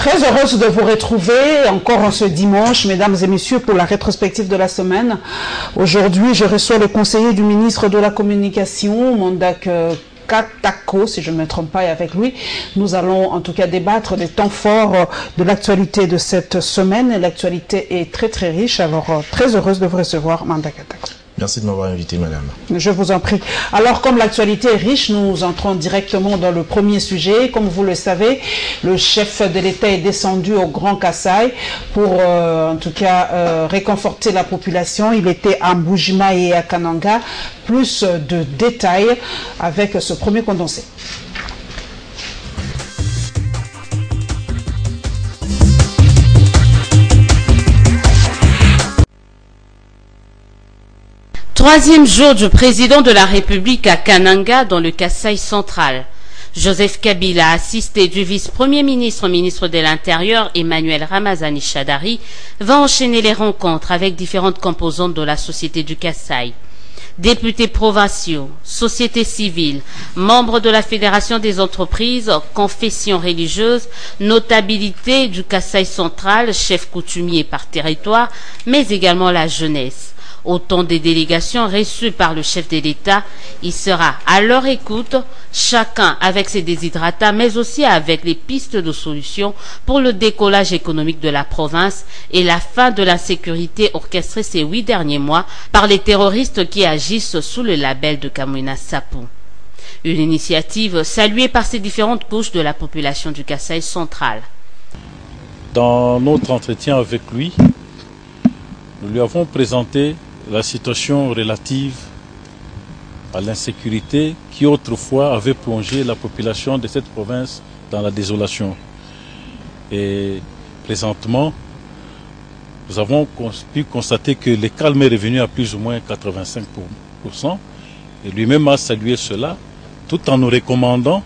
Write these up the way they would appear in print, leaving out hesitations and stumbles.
Très heureuse de vous retrouver encore en ce dimanche, mesdames et messieurs, pour la rétrospective de la semaine. Aujourd'hui, je reçois le conseiller du ministre de la Communication, Mandak Katako, si je ne me trompe pas, et avec lui, nous allons en tout cas débattre des temps forts de l'actualité de cette semaine. L'actualité est très très riche, alors très heureuse de vous recevoir, Mandak Katako. Merci de m'avoir invité, madame. Je vous en prie. Alors, comme l'actualité est riche, nous entrons directement dans le premier sujet. Comme vous le savez, le chef de l'État est descendu au Grand Kasaï pour, en tout cas, réconforter la population. Il était à Mbuji-Mayi et à Kananga. Plus de détails avec ce premier condensé. Troisième jour du président de la République à Kananga dans le Kasaï central. Joseph Kabila, assisté du vice-premier ministre, ministre de l'Intérieur, Emmanuel Ramazani Shadari, va enchaîner les rencontres avec différentes composantes de la société du Kasaï. Députés provinciaux, sociétés civiles, membres de la Fédération des entreprises, confessions religieuses, notabilités du Kasaï central, chefs coutumiers par territoire, mais également la jeunesse. Autant des délégations reçues par le chef de l'État, il sera à leur écoute, chacun avec ses déshydratats, mais aussi avec les pistes de solutions pour le décollage économique de la province et la fin de l'insécurité orchestrée ces 8 derniers mois par les terroristes qui agissent sous le label de Kamwina Sapu. Une initiative saluée par ces différentes couches de la population du Kasaï central. Dans notre entretien avec lui, nous lui avons présenté la situation relative à l'insécurité qui autrefois avait plongé la population de cette province dans la désolation. Et présentement, nous avons pu constater que le calme est revenu à plus ou moins 85%. Et lui-même a salué cela, tout en nous recommandant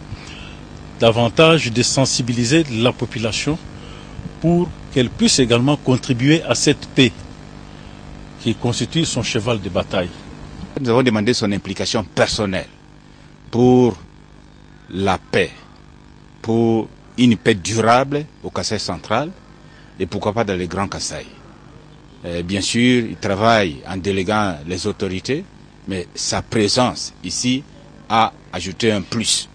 davantage de sensibiliser la population pour qu'elle puisse également contribuer à cette paix qui constitue son cheval de bataille. Nous avons demandé son implication personnelle pour la paix, pour une paix durable au Kasaï central et pourquoi pas dans les grands Kasaï. Bien sûr, il travaille en déléguant les autorités, mais sa présence ici a ajouté un plus.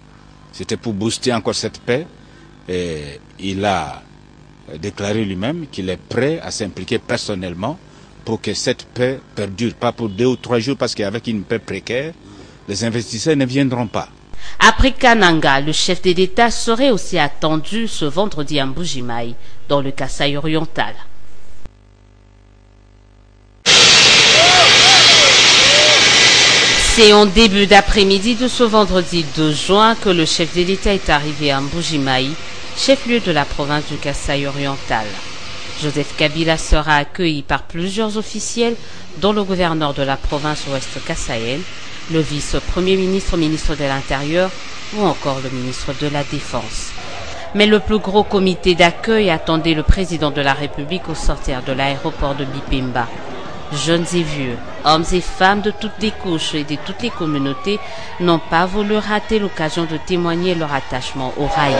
C'était pour booster encore cette paix et il a déclaré lui-même qu'il est prêt à s'impliquer personnellement pour que cette paix perdure, pas pour 2 ou 3 jours, parce qu'avec une paix précaire, les investisseurs ne viendront pas. Après Kananga, le chef de l'État serait aussi attendu ce vendredi à Mbuji-Mayi, dans le Kasaï oriental. C'est en début d'après-midi de ce vendredi 2 juin que le chef de l'État est arrivé à Mbuji-Mayi, chef-lieu de la province du Kasaï oriental. Joseph Kabila sera accueilli par plusieurs officiels, dont le gouverneur de la province ouest kassaïenne, le vice-premier ministre, ministre de l'Intérieur ou encore le ministre de la Défense. Mais le plus gros comité d'accueil attendait le président de la République au sortir de l'aéroport de Bipemba. Jeunes et vieux, hommes et femmes de toutes les couches et de toutes les communautés n'ont pas voulu rater l'occasion de témoigner leur attachement au Raïs.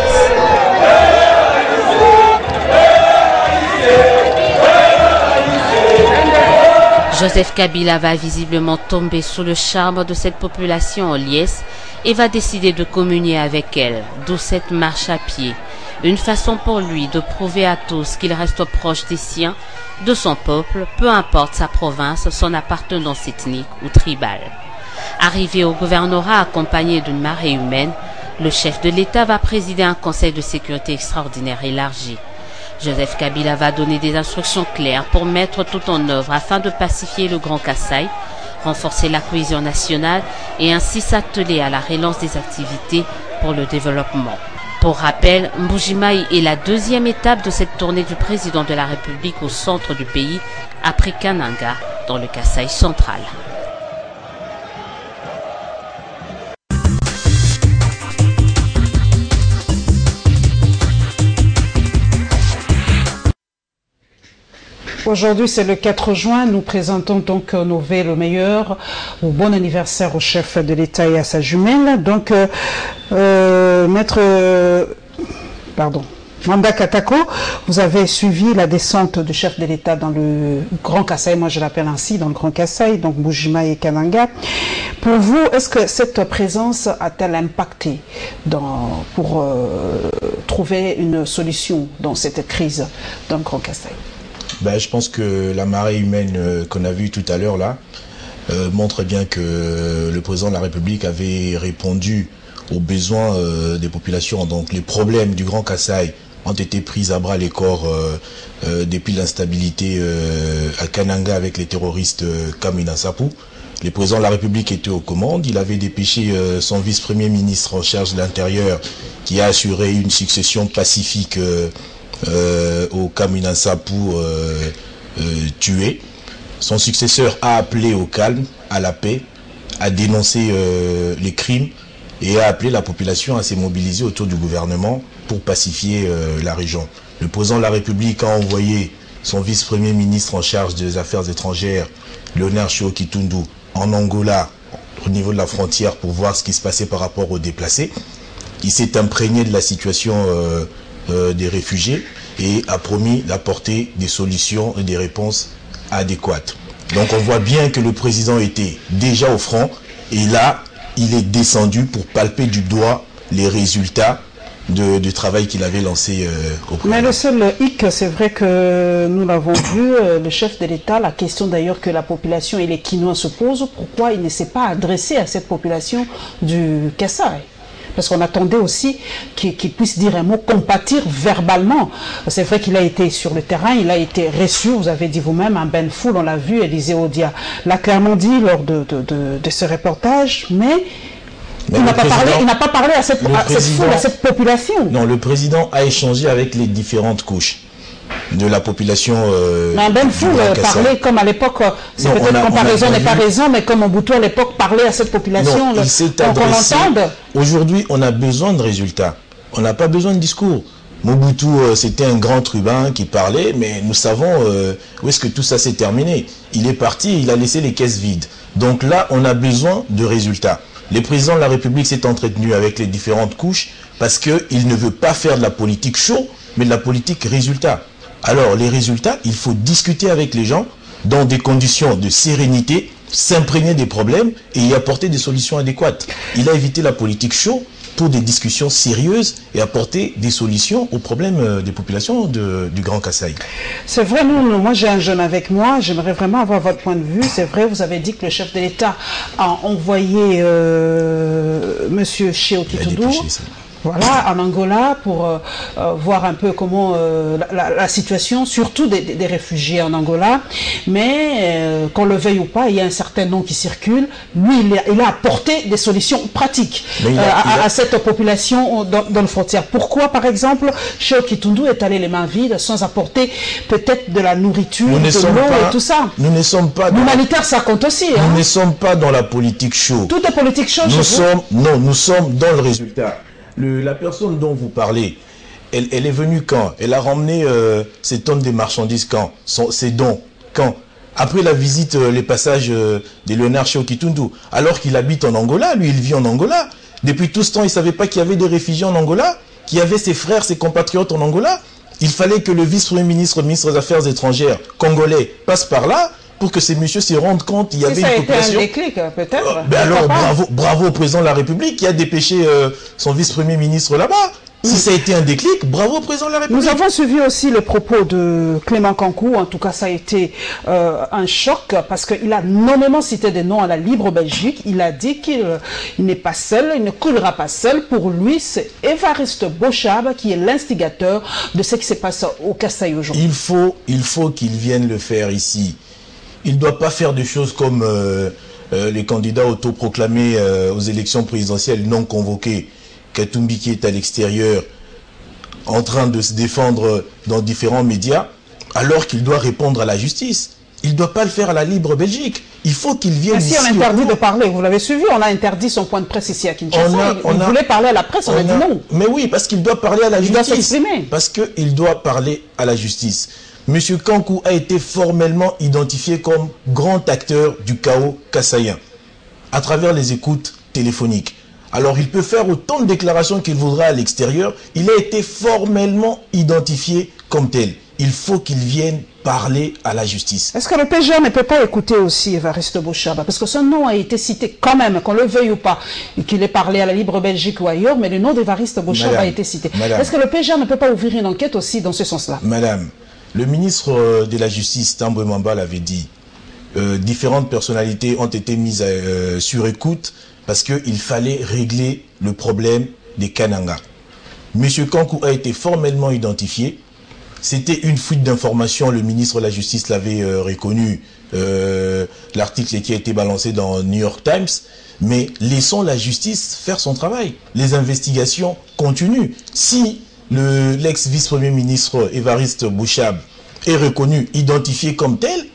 Joseph Kabila va visiblement tomber sous le charme de cette population en liesse et va décider de communier avec elle, d'où cette marche à pied. Une façon pour lui de prouver à tous qu'il reste proche des siens, de son peuple, peu importe sa province, son appartenance ethnique ou tribale. Arrivé au gouvernorat accompagné d'une marée humaine, le chef de l'État va présider un conseil de sécurité extraordinaire élargi. Joseph Kabila va donner des instructions claires pour mettre tout en œuvre afin de pacifier le Grand Kasaï, renforcer la cohésion nationale et ainsi s'atteler à la relance des activités pour le développement. Pour rappel, Mbuji-Mayi est la 2e étape de cette tournée du président de la République au centre du pays, après Kananga, dans le Kasaï central. Aujourd'hui, c'est le 4 juin. Nous présentons donc nos vœux le meilleur ou bon anniversaire au chef de l'État et à sa jumelle. Donc, Manda Katako, vous avez suivi la descente du chef de l'État dans le Grand Kasaï, moi je l'appelle ainsi, dans le Grand Kasaï, donc Mbujima et Kananga. Pour vous, est-ce que cette présence a-t-elle impacté pour trouver une solution dans cette crise dans le Grand Kasaï? Ben, je pense que la marée humaine qu'on a vue tout à l'heure là montre bien que le président de la République avait répondu aux besoins des populations. Donc les problèmes du Grand Kasaï ont été pris à bras les corps depuis l'instabilité à Kananga avec les terroristes Kamina Sapu. Le président de la République était aux commandes. Il avait dépêché son vice-premier ministre en charge de l'Intérieur qui a assuré une succession pacifique au Kamina Sapu tué. Son successeur a appelé au calme, à la paix, a dénoncé les crimes et a appelé la population à se mobiliser autour du gouvernement pour pacifier la région. Le président de la République a envoyé son vice-premier ministre en charge des affaires étrangères, Léonard Chiho-Kitundu, en Angola, au niveau de la frontière, pour voir ce qui se passait par rapport aux déplacés. Il s'est imprégné de la situation des réfugiés et a promis d'apporter des solutions et des réponses adéquates. Donc on voit bien que le président était déjà au front et là, il est descendu pour palper du doigt les résultats du travail qu'il avait lancé au président. Mais le seul hic, c'est vrai que nous l'avons vu, le chef de l'État, la question d'ailleurs que la population et les Kinois se posent, pourquoi il ne s'est pas adressé à cette population du Kasaï? Parce qu'on attendait aussi qu'il puisse dire un mot, compatir verbalement. C'est vrai qu'il a été sur le terrain, il a été reçu, vous avez dit vous-même, un bain de foule, on l'a vu, Élisée Odia l'a clairement dit lors de ce reportage, mais il n'a pas parlé à cette foule, à cette population. Non, le président a échangé avec les différentes couches de la population. Mais un bain de foule parlait comme à l'époque, c'est peut-être comparaison n'est pas raison, mais comme Mobutu à l'époque parlait à cette population, qu'on l'entende. Aujourd'hui, on a besoin de résultats. On n'a pas besoin de discours. Mobutu, c'était un grand tribun qui parlait, mais nous savons où est-ce que tout ça s'est terminé. Il est parti, il a laissé les caisses vides. Donc là, on a besoin de résultats. Le président de la République s'est entretenu avec les différentes couches parce qu'il ne veut pas faire de la politique chaud, mais de la politique résultat. Alors, les résultats, il faut discuter avec les gens dans des conditions de sérénité, s'imprégner des problèmes et y apporter des solutions adéquates. Il a évité la politique chaud pour des discussions sérieuses et apporter des solutions aux problèmes des populations du Grand Kasaï. C'est vrai, moi j'ai un jeune avec moi, j'aimerais vraiment avoir votre point de vue. C'est vrai, vous avez dit que le chef de l'État a envoyé Monsieur Chiho-Kitundu. Voilà, en Angola, pour voir un peu comment la situation, surtout des réfugiés en Angola. Mais qu'on le veuille ou pas, il y a un certain nom qui circule. Lui, il a apporté des solutions pratiques à cette population dans le frontière. Pourquoi, par exemple, Chiho-Kitundu est allé les mains vides sans apporter peut-être de la nourriture, de l'eau et tout ça? Nous ne sommes pas... L'humanitaire, ça compte aussi. Nous ne sommes pas dans la politique chaude. Tout est politique chaude. Nous sommes dans le résultat. La personne dont vous parlez, elle est venue quand? Elle a ramené ses tonnes de marchandises quand? Ses dons quand? Après la visite, les passages de Léonard Chiho-Kitundu, alors qu'il habite en Angola, lui il vit en Angola. Depuis tout ce temps, il ne savait pas qu'il y avait des réfugiés en Angola, qu'il y avait ses frères, ses compatriotes en Angola. Il fallait que le vice-premier ministre, ministre des Affaires étrangères congolais passe par là pour que ces messieurs se rendent compte qu'il y avait une population. Ça a été un déclic, peut-être. Alors, bravo au président de la République qui a dépêché son vice-premier ministre là-bas. Si ça a été un déclic, bravo au président de la République. Nous avons suivi aussi le propos de Clément Kankou. En tout cas, ça a été un choc parce qu'il a nommément cité des noms à la Libre Belgique. Il a dit qu'il n'est pas seul, il ne coulera pas seul. Pour lui, c'est Évariste Bochab qui est l'instigateur de ce qui se passe au Kasaï aujourd'hui. Il faut qu'il vienne le faire ici. Il ne doit pas faire des choses comme les candidats autoproclamés aux élections présidentielles non convoqués. Katumbi qui est à l'extérieur en train de se défendre dans différents médias, alors qu'il doit répondre à la justice. Il ne doit pas le faire à la Libre Belgique. Il faut qu'il vienne ici. Si on interdit de parler, vous l'avez suivi, on a interdit son point de presse ici à Kinshasa. Il voulait parler à la presse, on a dit non. Mais oui, parce qu'il doit parler à la justice. Il doit s'exprimer. Parce qu'il doit parler à la justice. Monsieur Kankou a été formellement identifié comme grand acteur du chaos kassaïen à travers les écoutes téléphoniques, Alors il peut faire autant de déclarations qu'il voudra à l'extérieur. Il a été formellement identifié comme tel. Il faut qu'il vienne parler à la justice. Est-ce que le PGR ne peut pas écouter aussi Évariste Bouchaba? Parce que son nom a été cité quand même, qu'on le veuille ou pas, qu'il ait parlé à la Libre Belgique ou ailleurs, mais le nom d'Évariste Bouchaba a été cité. Est-ce que le PGR ne peut pas ouvrir une enquête aussi dans ce sens-là? Madame, le ministre de la Justice, Tambwe Mwamba, l'avait dit. Différentes personnalités ont été mises sur écoute parce qu'il fallait régler le problème des Kananga. Monsieur Kankou a été formellement identifié. C'était une fuite d'informations, le ministre de la Justice l'avait reconnu, l'article qui a été balancé dans New York Times, mais laissons la justice faire son travail. Les investigations continuent. Si l'ex-vice-premier ministre Évariste Bouchaba est reconnu, identifié comme tel,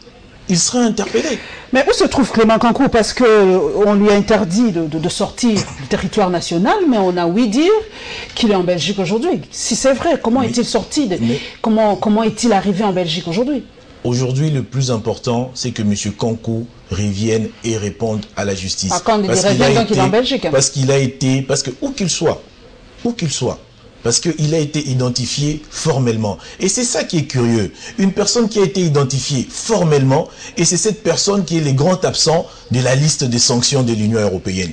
il sera interpellé. Mais où se trouve Clément Kankou? Parce qu'on lui a interdit de sortir du territoire national, mais on a ouï dire qu'il est en Belgique aujourd'hui. Si c'est vrai, comment est-il sorti comment est-il arrivé en Belgique aujourd'hui? Aujourd'hui, le plus important, c'est que M. Kankou revienne et réponde à la justice. Ah, quand il revient, donc il est en Belgique. Parce que où qu'il soit, parce qu'il a été identifié formellement. Et c'est ça qui est curieux. Une personne qui a été identifiée formellement, et c'est cette personne qui est le grand absent de la liste des sanctions de l'Union européenne.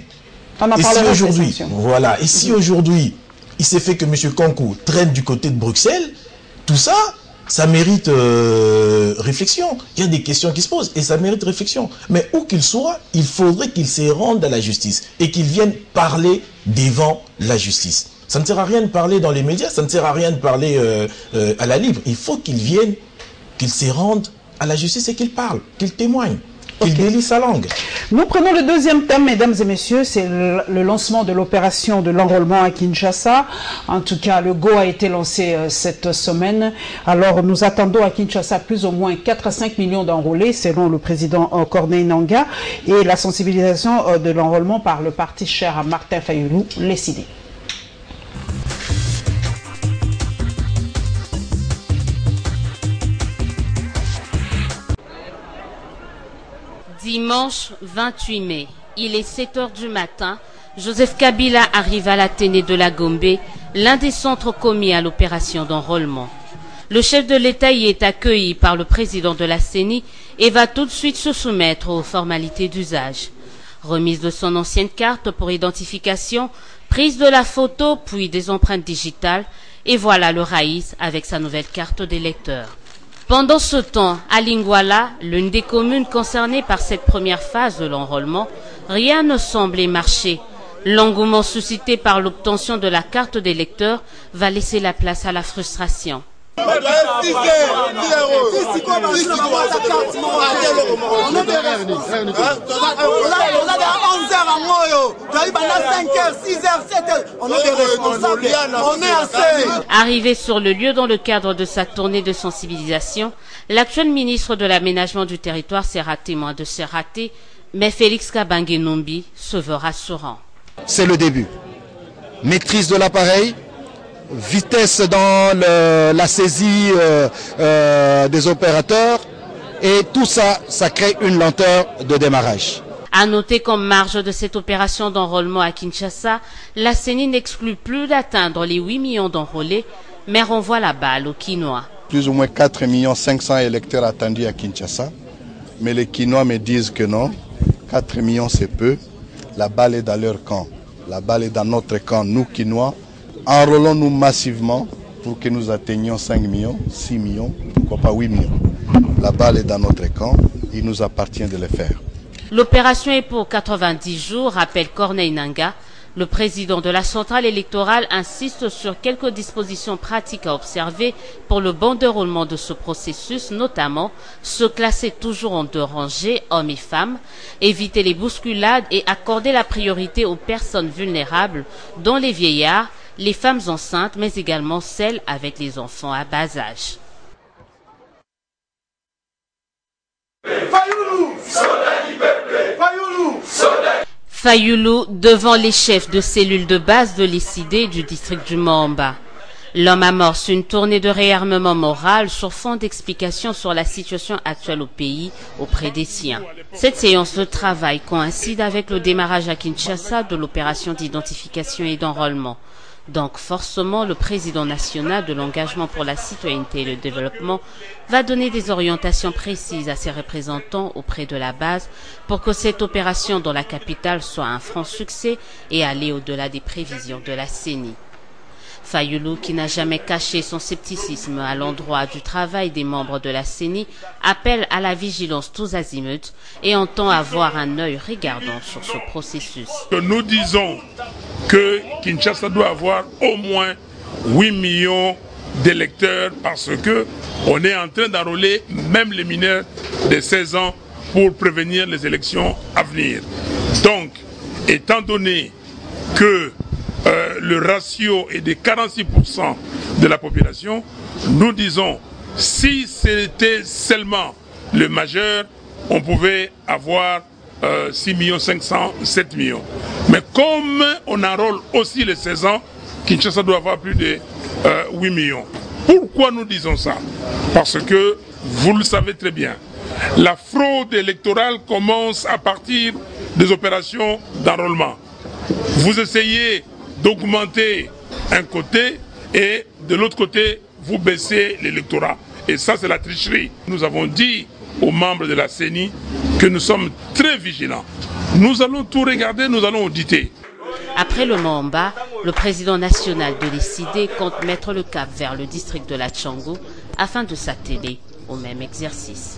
Et si aujourd'hui, voilà, et si aujourd'hui, il s'est fait que M. Kankou traîne du côté de Bruxelles, tout ça, ça mérite réflexion. Il y a des questions qui se posent et ça mérite réflexion. Mais où qu'il soit, il faudrait qu'il se rende à la justice et qu'il vienne parler devant la justice. Ça ne sert à rien de parler dans les médias, ça ne sert à rien de parler à la Libre. Il faut qu'il vienne, qu'il se rende à la justice et qu'il parle, qu'il témoigne, qu'il délie sa langue. Nous prenons le deuxième thème, mesdames et messieurs, c'est le lancement de l'opération de l'enrôlement à Kinshasa. En tout cas, le go a été lancé cette semaine. Alors, nous attendons à Kinshasa plus ou moins 4 à 5 millions d'enrôlés, selon le président Corneille Nangaa, et la sensibilisation de l'enrôlement par le parti cher à Martin Fayulu, les CD. Dimanche 28 mai, il est 7 h du matin, Joseph Kabila arrive à l'Athénée de la Gombe, l'un des centres commis à l'opération d'enrôlement. Le chef de l'État y est accueilli par le président de la CENI et va tout de suite se soumettre aux formalités d'usage. Remise de son ancienne carte pour identification, prise de la photo puis des empreintes digitales, et voilà le Raïs avec sa nouvelle carte d'électeur. Pendant ce temps, à Lingwala, l'une des communes concernées par cette première phase de l'enrôlement, rien ne semblait marcher. L'engouement suscité par l'obtention de la carte d'électeur va laisser la place à la frustration. Arrivé sur le lieu dans le cadre de sa tournée de sensibilisation, l'actuel ministre de l'aménagement du territoire sera témoin de ce raté, mais Félix Kabange Numbi se veut rassurant. C'est le début. Maîtrise de l'appareil, vitesse dans la saisie des opérateurs, et tout ça, ça crée une lenteur de démarrage. À noter qu'en marge de cette opération d'enrôlement à Kinshasa, la CENI n'exclut plus d'atteindre les 8 millions d'enrôlés, mais renvoie la balle aux Quinois. Plus ou moins 4 500 000 électeurs attendus à Kinshasa, mais les Quinois me disent que non, 4 millions c'est peu, la balle est dans leur camp, la balle est dans notre camp, nous Quinois. Enrôlons-nous massivement pour que nous atteignions 5 millions, 6 millions, pourquoi pas 8 millions. La balle est dans notre camp, il nous appartient de le faire. L'opération est pour 90 jours, rappelle Corneille Nangaa. Le président de la centrale électorale insiste sur quelques dispositions pratiques à observer pour le bon déroulement de ce processus, notamment se classer toujours en 2 rangées, hommes et femmes, éviter les bousculades et accorder la priorité aux personnes vulnérables, dont les vieillards, les femmes enceintes, mais également celles avec les enfants à bas âge. Fayulu devant les chefs de cellules de base de l'ICD du district du Moamba. L'homme amorce une tournée de réarmement moral sur fond d'explications sur la situation actuelle au pays auprès des siens. Cette séance de travail coïncide avec le démarrage à Kinshasa de l'opération d'identification et d'enrôlement. Donc forcément, le président national de l'engagement pour la citoyenneté et le développement va donner des orientations précises à ses représentants auprès de la base pour que cette opération dans la capitale soit un franc succès et aller au-delà des prévisions de la CENI. Fayulu, qui n'a jamais caché son scepticisme à l'endroit du travail des membres de la CENI, appelle à la vigilance tous azimuts et entend avoir un œil regardant sur ce processus. Nous disons que Kinshasa doit avoir au moins 8 millions d'électeurs parce que on est en train d'enrôler même les mineurs de 16 ans pour prévenir les élections à venir. Donc, étant donné que le ratio est de 46% de la population, nous disons, si c'était seulement le majeur, on pouvait avoir 6 500 000, 7 millions. Mais comme on enrôle aussi les 16 ans, Kinshasa doit avoir plus de 8 millions. Pourquoi nous disons ça? Parce que, vous le savez très bien, la fraude électorale commence à partir des opérations d'enrôlement. Vous essayez d'augmenter un côté et de l'autre côté, vous baissez l'électorat. Et ça, c'est la tricherie. Nous avons dit aux membres de la CENI que nous sommes très vigilants. Nous allons tout regarder, nous allons auditer. Après le Moamba, le président national de l'ICD compte mettre le cap vers le district de la Tchango afin de s'atteler au même exercice.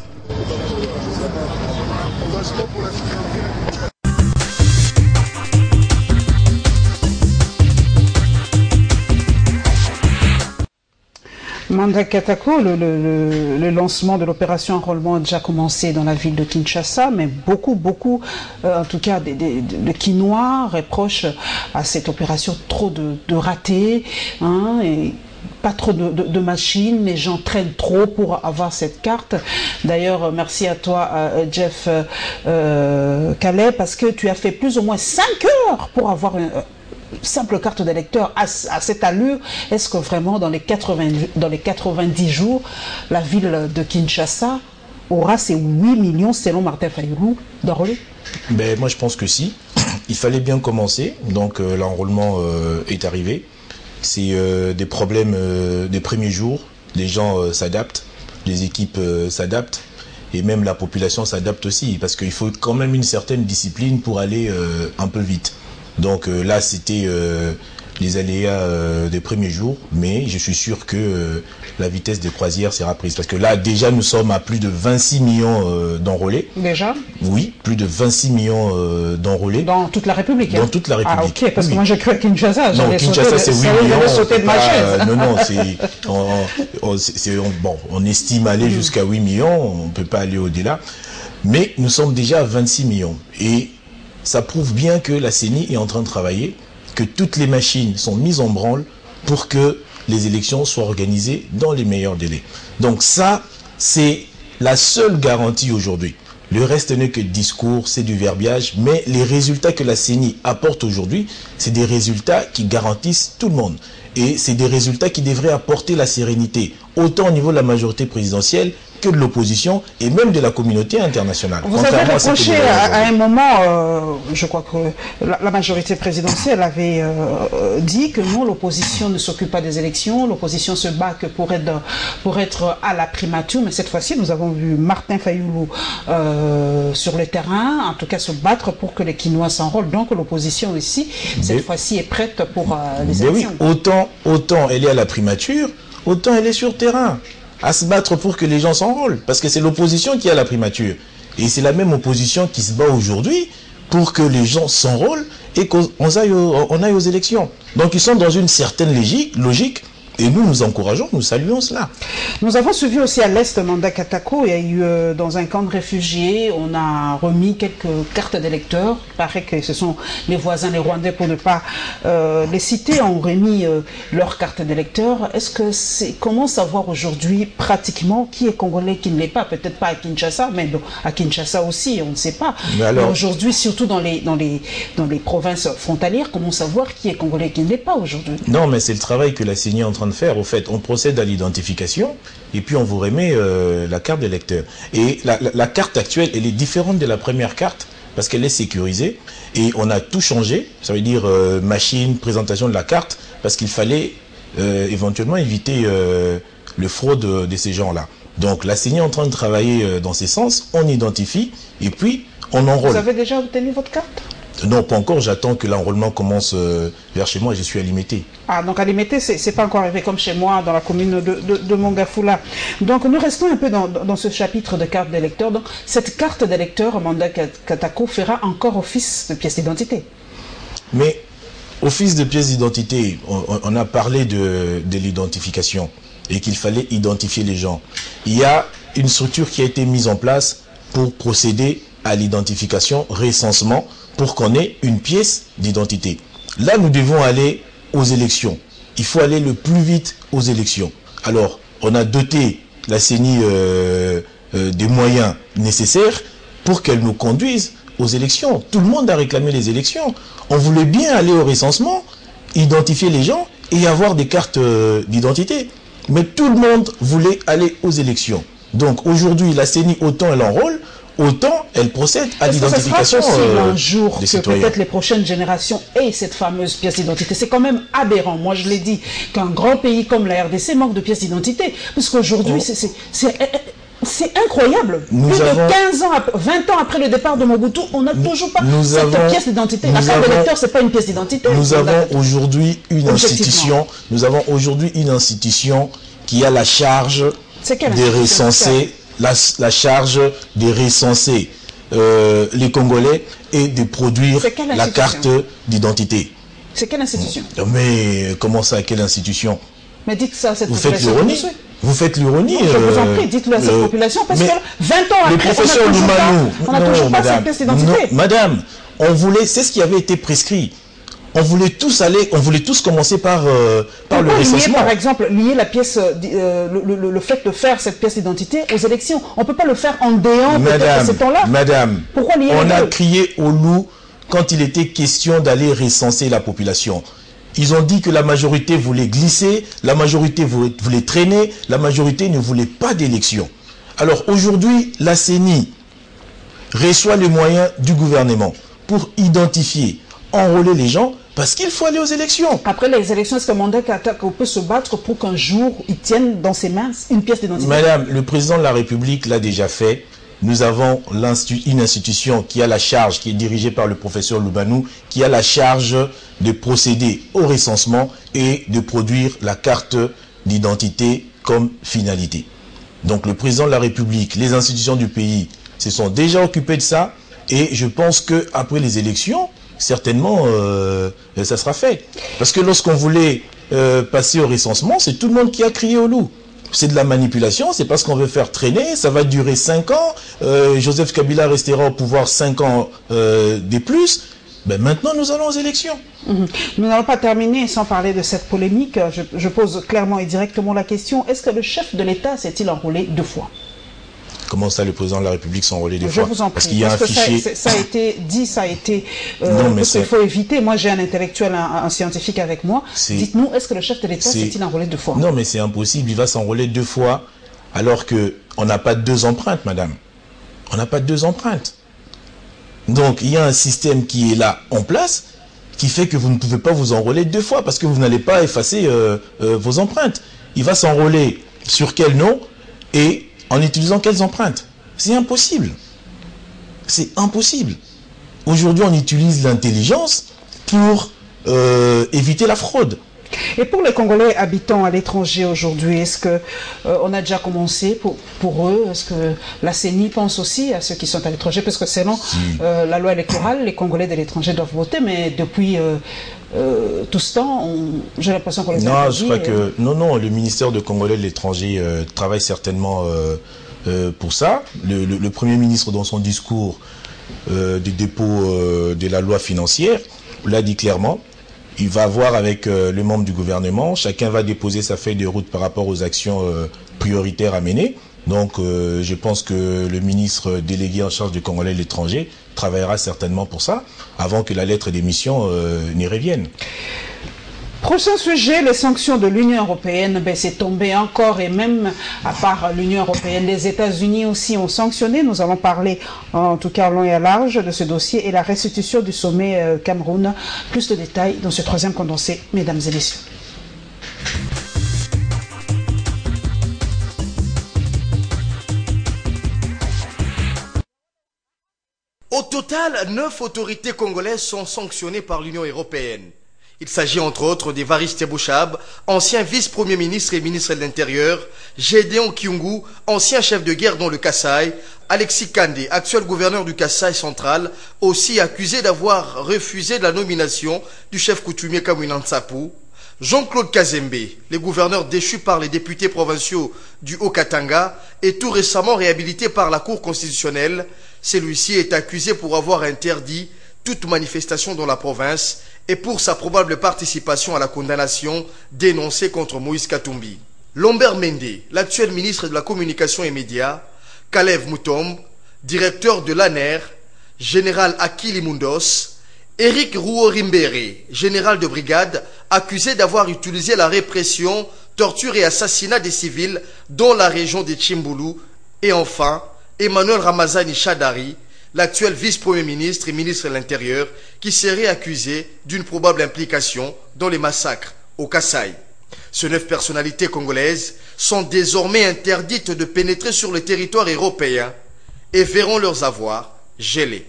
Manda Katako, le lancement de l'opération enrôlement a déjà commencé dans la ville de Kinshasa, mais beaucoup, en tout cas, de Kinois reprochent à cette opération trop de ratés, hein, et pas trop de machines, les gens traînent trop pour avoir cette carte. D'ailleurs, merci à toi, Jeff Calais, parce que tu as fait plus ou moins 5 heures pour avoir une simple carte d'électeur à cette allure. Est-ce que vraiment dans les 90 jours, la ville de Kinshasa aura ces 8 millions selon Martin Fayulu d'enrôlés? Ben, moi je pense que si. Il fallait bien commencer, donc l'enrôlement est arrivé. C'est des problèmes des premiers jours, les gens s'adaptent, les équipes s'adaptent et même la population s'adapte aussi parce qu'il faut quand même une certaine discipline pour aller un peu vite. Donc là, c'était les aléas des premiers jours, mais je suis sûr que la vitesse des croisières sera prise. Parce que là, déjà, nous sommes à plus de 26 millions d'enrôlés. Déjà? Oui, plus de 26 millions d'enrôlés. Dans toute la République? Dans toute la République. Ah, ok, parce que moi, j'ai cru à Kinshasa. Non, Kinshasa, c'est 8 millions. Sauter de ma chaise. Non, on estime aller jusqu'à 8 millions, on ne peut pas aller au-delà. Mais nous sommes déjà à 26 millions. Et ça prouve bien que la CENI est en train de travailler, que toutes les machines sont mises en branle pour que les élections soient organisées dans les meilleurs délais. Donc ça, c'est la seule garantie aujourd'hui. Le reste n'est que discours, c'est du verbiage, mais les résultats que la CENI apporte aujourd'hui, c'est des résultats qui garantissent tout le monde. Et c'est des résultats qui devraient apporter la sérénité, autant au niveau de la majorité présidentielle que de l'opposition et même de la communauté internationale. Vous avez reproché à un moment, je crois que la majorité présidentielle avait dit que non, l'opposition ne s'occupe pas des élections, l'opposition se bat que pour être à la primature, mais cette fois-ci, nous avons vu Martin Fayulu sur le terrain, en tout cas se battre pour que les Kinois s'enrôlent, donc l'opposition ici, cette fois-ci, est prête pour les élections. Oui, autant elle est à la primature, autant elle est sur terrain, à se battre pour que les gens s'enrôlent, parce que c'est l'opposition qui a la primature. Et c'est la même opposition qui se bat aujourd'hui pour que les gens s'enrôlent et qu'on aille aux élections. Donc ils sont dans une certaine logique, et nous encourageons, nous saluons cela. Nous avons suivi aussi à l'est Manda Katako, il y a eu dans un camp de réfugiés, on a remis quelques cartes d'électeurs. Il paraît que ce sont les voisins, les Rwandais, pour ne pas les citer, ont remis leurs cartes d'électeurs. Est-ce que comment savoir aujourd'hui pratiquement qui est congolais, qui ne l'est pas? Peut-être pas à Kinshasa, mais à Kinshasa aussi, on ne sait pas. Mais aujourd'hui, surtout dans les provinces frontalières, comment savoir qui est congolais, qui ne l'est pas aujourd'hui? Non, mais c'est le travail que la CENI est en train train de faire. Au fait, on procède à l'identification et puis on vous remet la carte d'électeur. Et la carte actuelle, elle est différente de la première carte parce qu'elle est sécurisée et on a tout changé. Ça veut dire machine, présentation de la carte, parce qu'il fallait éventuellement éviter le fraude de ces gens-là. Donc la CENI est en train de travailler dans ces sens, on identifie et puis on enrôle. Vous avez déjà obtenu votre carte? Non, pas encore, j'attends que l'enrôlement commence vers chez moi et je suis à Limité. Ah, donc à Limité, c'est pas encore arrivé comme chez moi, dans la commune de Mongafula. Donc nous restons un peu dans ce chapitre de carte d'électeur. Donc cette carte d'électeur, Manda Katako, fera encore office de pièce d'identité. Mais office de pièce d'identité, on a parlé de l'identification et qu'il fallait identifier les gens. Il y a une structure qui a été mise en place pour procéder à l'identification, recensement, pour qu'on ait une pièce d'identité. Là, nous devons aller aux élections. Il faut aller le plus vite aux élections. Alors, on a doté la CENI des moyens nécessaires pour qu'elle nous conduise aux élections. Tout le monde a réclamé les élections. On voulait bien aller au recensement, identifier les gens et avoir des cartes d'identité. Mais tout le monde voulait aller aux élections. Donc aujourd'hui, la CENI, autant elle enrôle, autant elle procède à l'identification un jour que peut-être les prochaines générations aient cette fameuse pièce d'identité. C'est quand même aberrant. Moi, je l'ai dit, qu'un grand pays comme la RDC manque de pièce d'identité. Parce qu'aujourd'hui, c'est incroyable. Plus de 15 ans, 20 ans après le départ de Mobutu, on n'a toujours pas cette pièce d'identité. La carte d'électeur, c'est pas une pièce d'identité. Nous avons aujourd'hui une institution. Nous avons aujourd'hui une institution qui a la charge de recenser, la charge de recenser les Congolais et de produire la carte d'identité. C'est quelle institution? Mais comment ça, quelle institution? Mais dites ça à cette population. Vous faites l'ironie. Vous faites l'ironie. Je vous en prie, dites-le à cette population, parce que 20 ans après, on n'a toujours pas cette pièce d'identité. Madame, on voulait, c'est ce qui avait été prescrit. On voulait tous commencer par le recensement. Par exemple, lier la pièce, le fait de faire cette pièce d'identité aux élections. On ne peut pas le faire en déant peut-être à ce temps-là. Madame, pourquoi lier on a crié au loup quand il était question d'aller recenser la population. Ils ont dit que la majorité voulait glisser, la majorité voulait traîner, la majorité ne voulait pas d'élection. Alors aujourd'hui, la CENI reçoit les moyens du gouvernement pour identifier, enrôler les gens, parce qu'il faut aller aux élections. Après les élections, est-ce que Manda Katako peut se battre pour qu'un jour, il tienne dans ses mains une pièce d'identité? Madame, le président de la République l'a déjà fait. Nous avons une institution qui a la charge, qui est dirigée par le professeur Loubanou, qui a la charge de procéder au recensement et de produire la carte d'identité comme finalité. Donc le président de la République, les institutions du pays se sont déjà occupés de ça et je pense qu'après les élections, certainement, ça sera fait. Parce que lorsqu'on voulait passer au recensement, c'est tout le monde qui a crié au loup. C'est de la manipulation, c'est parce qu'on veut faire traîner, ça va durer 5 ans, Joseph Kabila restera au pouvoir 5 ans de plus. Ben maintenant, nous allons aux élections. Nous n'allons pas terminer sans parler de cette polémique. Je pose clairement et directement la question, est-ce que le chef de l'État s'est-il enrôlé 2 fois? Comment ça, le président de la République s'est enrôlé 2 fois? Je vous en prie. Parce qu'il y a un fichier. Ça a été dit, ça a été... parce qu'il faut éviter. Moi, j'ai un intellectuel, un scientifique avec moi. Dites-nous, est-ce que le chef de l'État s'est-il enrôlé 2 fois? Non, mais c'est impossible. Il va s'enrôler 2 fois alors qu'on n'a pas 2 empreintes, madame. On n'a pas 2 empreintes. Donc, il y a un système qui est là en place qui fait que vous ne pouvez pas vous enrôler 2 fois parce que vous n'allez pas effacer vos empreintes. Il va s'enrôler sur quel nom et en utilisant quelles empreintes? C'est impossible. C'est impossible. Aujourd'hui, on utilise l'intelligence pour éviter la fraude. Et pour les Congolais habitant à l'étranger aujourd'hui, est-ce que on a déjà commencé pour eux? Est-ce que la CENI pense aussi à ceux qui sont à l'étranger? Parce que selon la loi électorale, les Congolais de l'étranger doivent voter, mais depuis tout ce temps, j'ai l'impression qu'on les a Non, je crois que non, le ministère de Congolais de l'étranger travaille certainement pour ça. Le Premier ministre, dans son discours du dépôt de la loi financière, l'a dit clairement. Il va voir avec les membres du gouvernement. Chacun va déposer sa feuille de route par rapport aux actions prioritaires à mener. Donc, je pense que le ministre délégué en charge du Congolais de l'étranger travaillera certainement pour ça, avant que la lettre d'émission n'y revienne. Prochain sujet, les sanctions de l'Union européenne, c'est tombé encore, et même à part l'Union européenne, les États-Unis aussi ont sanctionné. Nous allons parler en tout cas long et à large de ce dossier et la restitution du sommet Cameroun. Plus de détails dans ce troisième condensé, mesdames et messieurs. Au total, 9 autorités congolaises sont sanctionnées par l'Union européenne. Il s'agit entre autres d'Évariste Bouchab, ancien vice-premier ministre et ministre de l'Intérieur, Gédéon Kyungu, ancien chef de guerre dans le Kasaï, Alexis Kandé, actuel gouverneur du Kasaï central, aussi accusé d'avoir refusé la nomination du chef coutumier Kamwina Nsapu, Jean-Claude Kazembe, le gouverneur déchu par les députés provinciaux du Haut-Katanga et tout récemment réhabilité par la Cour constitutionnelle. Celui-ci est accusé pour avoir interdit toute manifestation dans la province et pour sa probable participation à la condamnation dénoncée contre Moïse Katumbi. Lambert Mende, l'actuel ministre de la Communication et Médias, Kalev Mutomb, directeur de l'ANER, général Akili Mundos, Eric Rouorimbere, général de brigade, accusé d'avoir utilisé la répression, torture et assassinat des civils dans la région de Tchimbulu, et enfin, Emmanuel Ramazani Shadari, l'actuel vice-premier ministre et ministre de l'Intérieur, qui serait accusé d'une probable implication dans les massacres au Kasaï. Ces 9 personnalités congolaises sont désormais interdites de pénétrer sur le territoire européen et verront leurs avoirs gelés.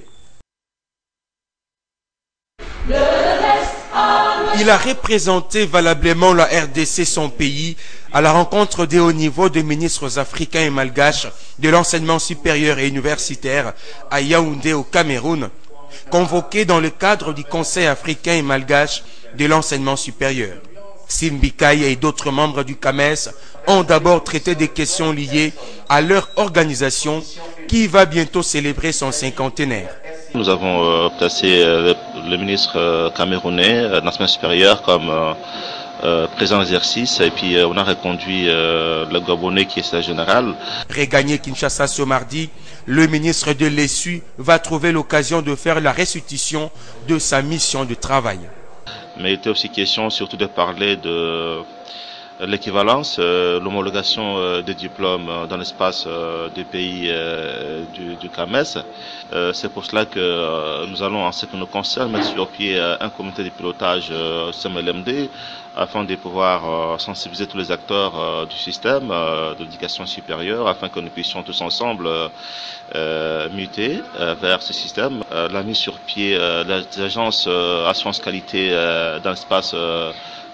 Il a représenté valablement la RDC, son pays, à la rencontre des hauts niveaux de ministres africains et malgaches de l'enseignement supérieur et universitaire à Yaoundé au Cameroun, convoqués dans le cadre du Conseil africain et malgache de l'enseignement supérieur. Simbikaï et d'autres membres du CAMES ont d'abord traité des questions liées à leur organisation qui va bientôt célébrer son cinquantenaire. Nous avons placé le ministre camerounais d'enseignement supérieur comme président d'exercice et puis on a reconduit le Gabonais qui est secrétaire général. Regagné Kinshasa ce mardi, le ministre de l'ESU va trouver l'occasion de faire la restitution de sa mission de travail. Mais il était aussi question surtout de parler de l'équivalence, l'homologation des diplômes dans l'espace des pays du CAMES. C'est pour cela que nous allons, en ce qui nous concerne, mettre sur pied un comité de pilotage CMLMD afin de pouvoir sensibiliser tous les acteurs du système de l'éducation supérieure afin que nous puissions tous ensemble muter vers ce système. La mise sur pied des agences assurance qualité dans l'espace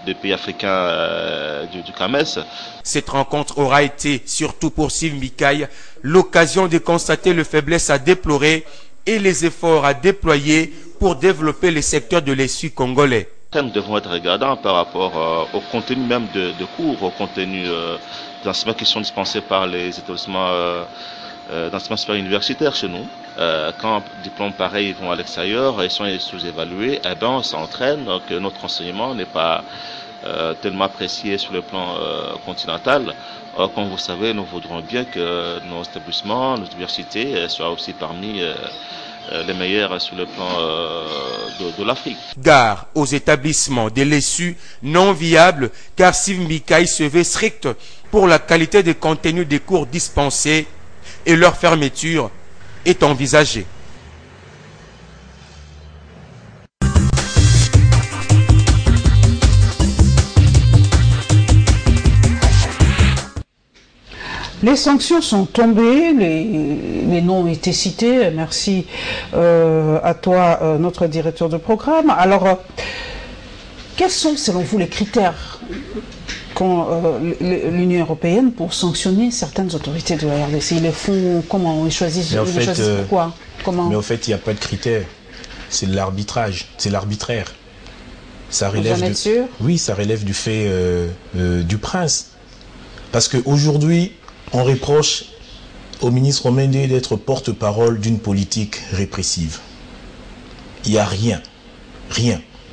des pays africains du CAMES. Cette rencontre aura été, surtout pour Simbikaï, l'occasion de constater les faiblesses à déplorer et les efforts à déployer pour développer le secteur de l'ESU congolais. Nous devons être regardants par rapport au contenu même de cours, au contenu d'enseignements qui sont dispensés par les établissements d'enseignement supérieur universitaire chez nous. Quand des diplômes pareils vont à l'extérieur et sont sous-évalués, eh ben, ça entraîne que notre enseignement n'est pas tellement apprécié sur le plan continental. Comme vous savez, nous voudrons bien que nos établissements, nos universités soient aussi parmi les meilleurs sur le plan de l'Afrique. Gare aux établissements de l'ESU non viables car Simbikaï se veut strict pour la qualité des contenus des cours dispensés et leur fermeture est envisagée. Les sanctions sont tombées, les noms ont été cités. Merci à toi, notre directeur de programme. Alors, quels sont selon vous les critères qu'ont l'Union européenne pour sanctionner certaines autorités de la RDC? Ils les font comment? Ils choisissent pourquoi? Comment? Mais en fait, il n'y a pas de critères. C'est de l'arbitrage, c'est l'arbitraire. Ça relève Vous en êtes sûr? Oui, ça relève du fait du prince. Parce qu'aujourd'hui, on reproche au ministre Mende d'être porte-parole d'une politique répressive. Il n'y a rien,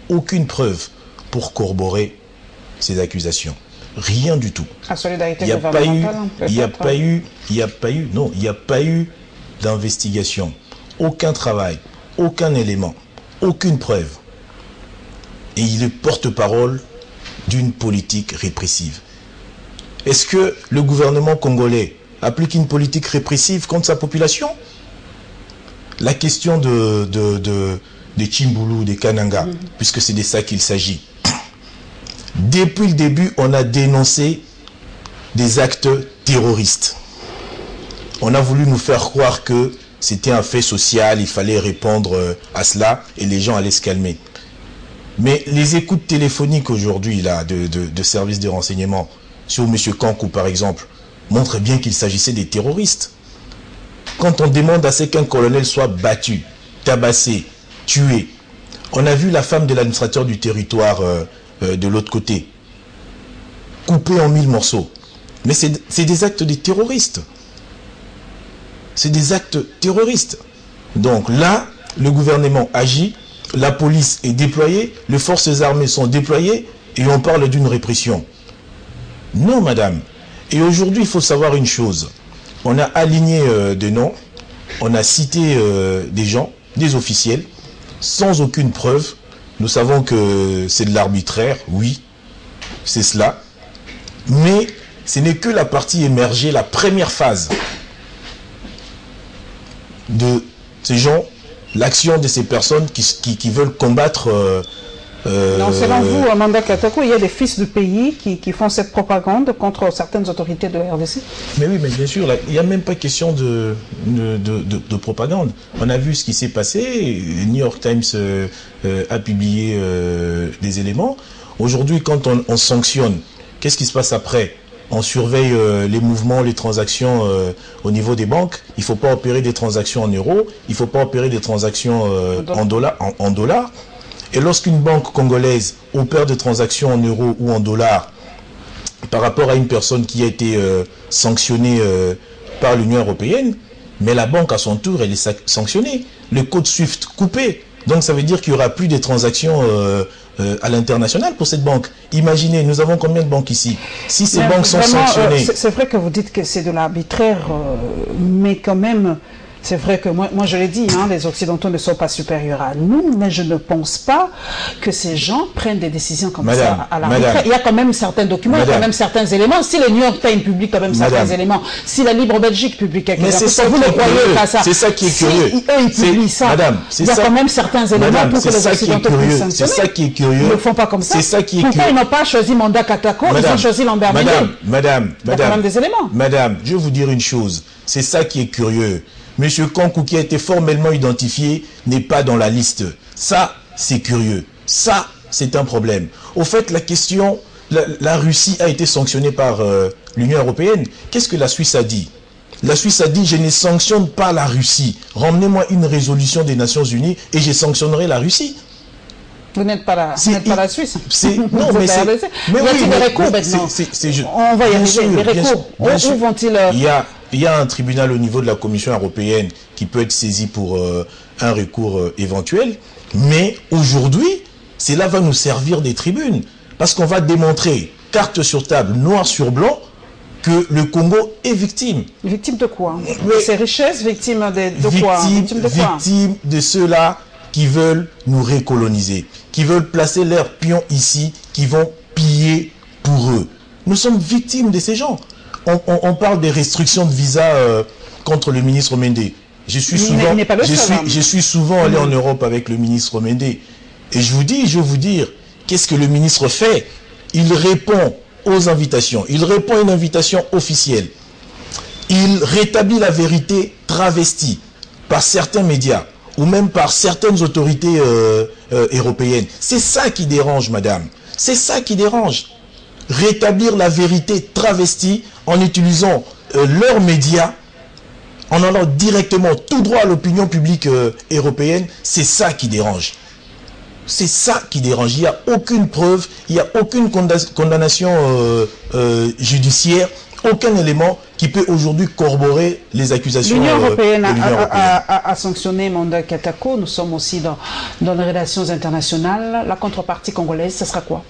aucune preuve pour corroborer ces accusations. Rien du tout. Il n'y a pas eu d'investigation, aucun travail, aucun élément, aucune preuve. Et il est porte-parole d'une politique répressive. Est-ce que le gouvernement congolais applique une politique répressive contre sa population? La question des Chimbulu, des Kananga, puisque c'est de ça qu'il s'agit. Depuis le début, on a dénoncé des actes terroristes. On a voulu nous faire croire que c'était un fait social, il fallait répondre à cela et les gens allaient se calmer. Mais les écoutes téléphoniques aujourd'hui là de services de renseignement sur M. Kankou par exemple montrent bien qu'il s'agissait des terroristes. Quand on demande à ce qu'un colonel soit battu, tabassé, tué, on a vu la femme de l'administrateur du territoire de l'autre côté, coupée en 1000 morceaux. Mais c'est des actes de terroristes. C'est des actes terroristes. Donc là, le gouvernement agit, la police est déployée, les forces armées sont déployées et on parle d'une répression. Non, madame. Et aujourd'hui, il faut savoir une chose. On a aligné des noms, on a cité des gens, des officiels, sans aucune preuve. Nous savons que c'est de l'arbitraire, oui, c'est cela. Mais ce n'est que la partie émergée, la première phase de ces gens, l'action de ces personnes qui veulent combattre... Non, selon vous, Amanda Katako, il y a des fils du pays qui font cette propagande contre certaines autorités de la RDC? Mais oui, mais bien sûr, là, il n'y a même pas question de propagande. On a vu ce qui s'est passé, le New York Times a publié des éléments. Aujourd'hui, quand on sanctionne, qu'est-ce qui se passe après? On surveille les mouvements, les transactions au niveau des banques. Il ne faut pas opérer des transactions en euros, il ne faut pas opérer des transactions en dollars. Et lorsqu'une banque congolaise opère des transactions en euros ou en dollars par rapport à une personne qui a été sanctionnée par l'Union européenne, mais la banque à son tour, elle est sanctionnée. Le code SWIFT coupé. Donc ça veut dire qu'il n'y aura plus de transactions à l'international pour cette banque. Imaginez, nous avons combien de banques ici? Si ces banques sont sanctionnées... c'est vrai que vous dites que c'est de l'arbitraire, mais quand même... C'est vrai que moi je l'ai dit, hein, les Occidentaux ne sont pas supérieurs à nous, mais je ne pense pas que ces gens prennent des décisions comme ça à l'arbitraire. Il y a quand même certains documents, il y a quand même certains éléments. Si le New York Times publie quand même certains éléments, si la Libre Belgique publie quelque chose, vous ne croyez pas ça. C'est ça qui est curieux. Si eux ils publient ça, il y a quand même certains éléments pour que les Occidentaux puissent sanctionner. C'est ça qui est curieux. Ils ne le font pas comme ça. C'est ça qui est curieux. Pourquoi ils n'ont pas choisi Manda Katako, ils ont choisi Lambert Mende? Madame, il y a quand même des éléments. Madame, je vais vous dire une chose. C'est ça qui est curieux. Monsieur Kankou, qui a été formellement identifié, n'est pas dans la liste. Ça, c'est curieux. Ça, c'est un problème. Au fait, la question, la Russie a été sanctionnée par l'Union européenne. Qu'est-ce que la Suisse a dit? La Suisse a dit, je ne sanctionne pas la Russie. Ramenez-moi une résolution des Nations Unies et je sanctionnerai la Russie. Vous n'êtes pas la Suisse. Non, mais c'est... Y a-t-il des recours maintenant? On va y arriver. Les recours, où vont-ils... Il y a un tribunal au niveau de la Commission européenne qui peut être saisi pour un recours éventuel. Mais aujourd'hui, cela va nous servir des tribunes. Parce qu'on va démontrer, carte sur table, noir sur blanc, que le Congo est victime. Victime de quoi? De ses richesses? Victime de quoi? Victime de ceux-là qui veulent nous recoloniser, qui veulent placer leurs pions ici, qui vont piller pour eux. Nous sommes victimes de ces gens. On parle des restrictions de visa contre le ministre Mende. Je suis souvent allé en Europe avec le ministre Mende. Et je vais vous dire, qu'est-ce que le ministre fait? Il répond aux invitations. Il répond à une invitation officielle. Il rétablit la vérité travestie par certains médias ou même par certaines autorités européennes. C'est ça qui dérange, madame. C'est ça qui dérange. Rétablir la vérité travestie en utilisant leurs médias, en allant directement tout droit à l'opinion publique européenne, c'est ça qui dérange. C'est ça qui dérange. Il n'y a aucune preuve, il n'y a aucune condamnation judiciaire, aucun élément qui peut aujourd'hui corroborer les accusations. L'Union européenne a sanctionné Manda Katako. Nous sommes aussi dans les relations internationales. La contrepartie congolaise, ce sera quoi?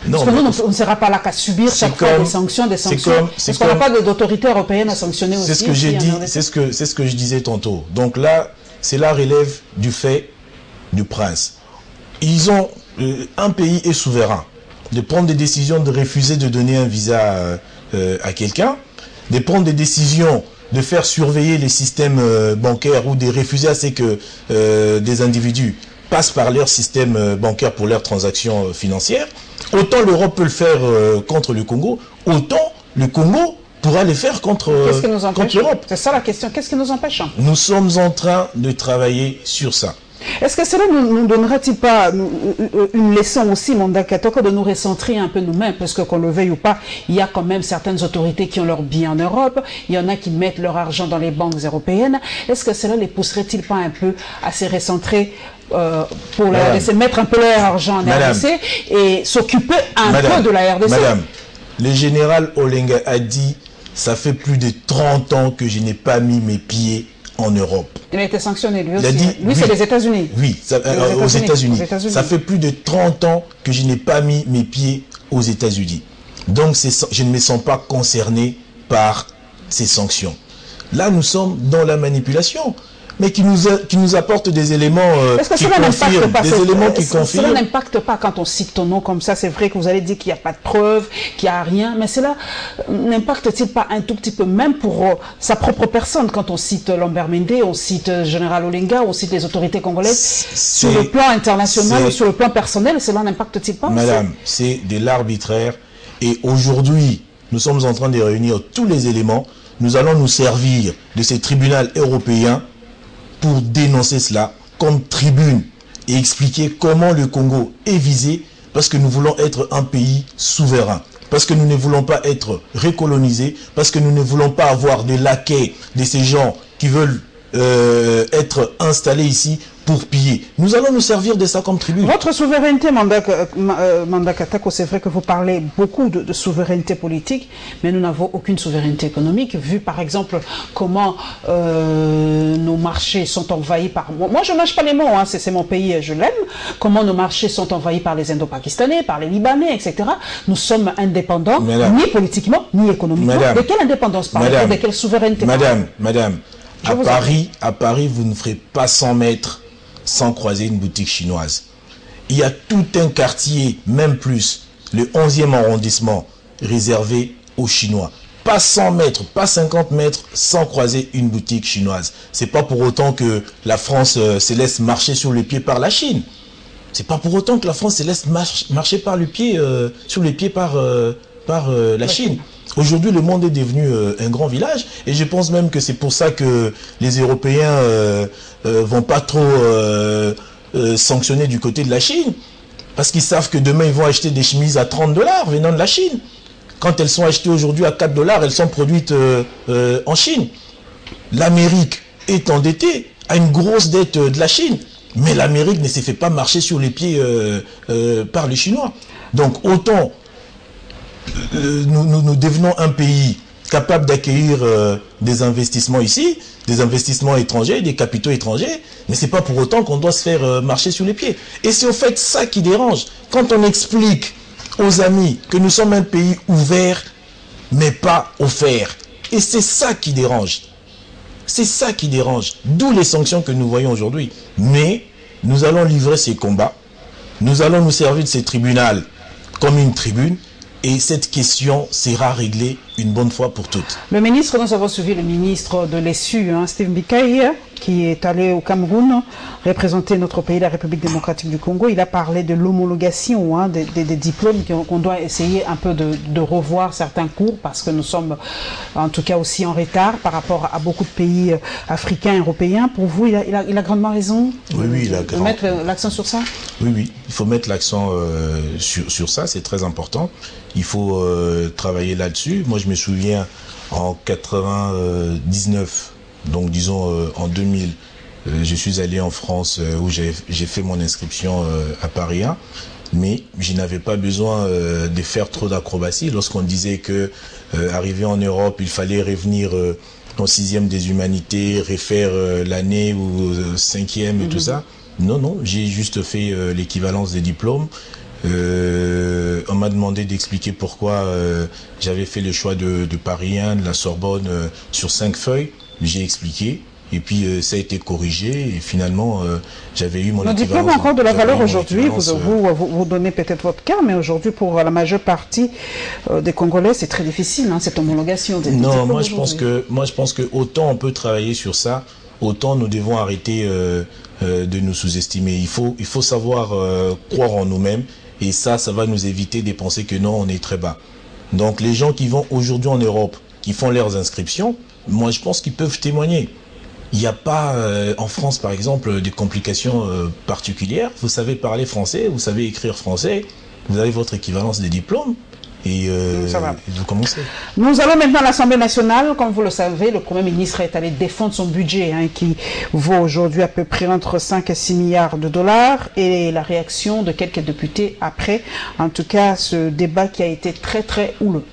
Parce que nous, on ne sera pas là qu'à subir chaque fois des sanctions. Parce qu'on n'a pas d'autorité européenne à sanctionner aussi. C'est ce que j'ai dit, c'est ce que je disais tantôt. Donc là, cela relève du fait du prince. Ils ont, un pays est souverain. de prendre des décisions de refuser de donner un visa à quelqu'un, de prendre des décisions de faire surveiller les systèmes bancaires ou de refuser à ce que des individus passent par leur système bancaire pour leurs transactions financières. Autant l'Europe peut le faire contre le Congo, autant le Congo pourra le faire contre l'Europe. C'est ça la question. Qu'est-ce qui nous empêche? Nous sommes en train de travailler sur ça. Est-ce que cela ne nous donnerait-il pas une leçon aussi, Manda Katoko, de nous recentrer un peu nous-mêmes? Parce que qu'on le veuille ou pas, il y a quand même certaines autorités qui ont leur billet en Europe, il y en a qui mettent leur argent dans les banques européennes. Est-ce que cela ne les pousserait-il pas un peu à se recentrer pour la RDC, mettre un peu leur argent en RDC et s'occuper un peu de la RDC? Madame, le général Olenga a dit, ça fait plus de 30 ans que je n'ai pas mis mes pieds en Europe. Il a été sanctionné lui aussi. Dit, lui, c'est les États-Unis. Oui, aux États-Unis. Ça fait plus de 30 ans que je n'ai pas mis mes pieds aux États-Unis. Donc, je ne me sens pas concerné par ces sanctions. Là, nous sommes dans la manipulation, mais qui nous apporte des éléments qui confirment. Cela n'impacte pas quand on cite ton nom comme ça. C'est vrai que vous allez dire qu'il n'y a pas de preuves, qu'il n'y a rien, mais cela n'impacte-t-il pas un tout petit peu, même pour sa propre personne, quand on cite Lambert Mende, on cite Général Olenga, on cite les autorités congolaises, sur le plan international ou sur le plan personnel, cela n'impacte-t-il pas? Madame, c'est de l'arbitraire, et aujourd'hui, nous sommes en train de réunir tous les éléments. Nous allons nous servir de ces tribunaux européens pour dénoncer cela comme tribune et expliquer comment le Congo est visé, parce que nous voulons être un pays souverain, parce que nous ne voulons pas être recolonisés, parce que nous ne voulons pas avoir des laquais de ces gens qui veulent être installés ici pour piller. Nous allons nous servir de ça comme tribune. Votre souveraineté, Manda Katoko, c'est vrai que vous parlez beaucoup de souveraineté politique, mais nous n'avons aucune souveraineté économique, vu par exemple comment nos marchés sont envahis par... Moi, je ne mâche pas les mots, hein, c'est mon pays, je l'aime. Comment nos marchés sont envahis par les Indo-Pakistanais, par les Libanais, etc. Nous sommes indépendants, ni politiquement, ni économiquement. De quelle indépendance parlez-vous? De quelle souveraineté? Madame, à Paris, vous ne ferez pas 100 mètres sans croiser une boutique chinoise. Il y a tout un quartier, même plus, le 11e arrondissement, réservé aux Chinois. Pas 100 mètres, pas 50 mètres sans croiser une boutique chinoise. C'est pas pour autant que la France se laisse marcher sur les pieds par la Chine. C'est pas pour autant que la France se laisse marcher par le pied, sur les pieds par la Chine. Aujourd'hui, le monde est devenu un grand village, et je pense même que c'est pour ça que les Européens vont pas trop sanctionner du côté de la Chine, parce qu'ils savent que demain ils vont acheter des chemises à 30 $ venant de la Chine. Quand elles sont achetées aujourd'hui à 4 $, elles sont produites en Chine. L'Amérique est endettée, a une grosse dette de la Chine, mais l'Amérique ne s'est fait pas marcher sur les pieds par les Chinois. Donc autant nous devenons un pays capable d'accueillir des investissements ici, des investissements étrangers, des capitaux étrangers, mais c'est pas pour autant qu'on doit se faire marcher sur les pieds. Et c'est au fait ça qui dérange. Quand on explique aux amis que nous sommes un pays ouvert, mais pas offert, et c'est ça qui dérange. C'est ça qui dérange. D'où les sanctions que nous voyons aujourd'hui. Mais nous allons livrer ces combats, nous allons nous servir de ces tribunaux comme une tribune, et cette question sera réglée une bonne fois pour toutes. Le ministre, nous avons suivi le ministre de l'ESU, Steve Mbikaï, qui est allé au Cameroun représenter notre pays, la République démocratique du Congo. Il a parlé de l'homologation des diplômes, qu'on doit essayer un peu de revoir certains cours, parce que nous sommes en tout cas aussi en retard par rapport à beaucoup de pays africains, européens. Pour vous, il a grandement raison de mettre l'accent sur ça? Oui, il faut mettre l'accent sur ça, c'est très important. Il faut travailler là-dessus. Moi, je me souviens, en 99, donc disons en 2000, je suis allé en France où j'ai fait mon inscription à Paris 1, mais je n'avais pas besoin de faire trop d'acrobatie. Lorsqu'on disait que arrivé en Europe, il fallait revenir en 6e des humanités, refaire l'année ou 5e et tout ça. Non, j'ai juste fait l'équivalence des diplômes. On m'a demandé d'expliquer pourquoi j'avais fait le choix de Paris 1, de la Sorbonne sur 5 feuilles. J'ai expliqué. Et puis ça a été corrigé et finalement j'avais eu mon Le diplôme a encore de la valeur aujourd'hui. Vous donnez peut-être votre cas, mais aujourd'hui pour la majeure partie des Congolais c'est très difficile, hein, cette homologation. Non, moi je pense que autant on peut travailler sur ça, autant nous devons arrêter de nous sous-estimer. Il faut savoir croire en nous-mêmes et ça va nous éviter de penser que non, on est très bas. Donc les gens qui vont aujourd'hui en Europe, qui font leurs inscriptions, moi je pense qu'ils peuvent témoigner. Il n'y a pas en France par exemple des complications particulières. Vous savez parler français, vous savez écrire français, vous avez votre équivalence des diplômes. Et vous commencez. Nous allons maintenant à l'Assemblée nationale. Comme vous le savez, le Premier ministre est allé défendre son budget qui vaut aujourd'hui à peu près entre 5 et 6 milliards de dollars et la réaction de quelques députés après, en tout cas, ce débat qui a été très très houleux.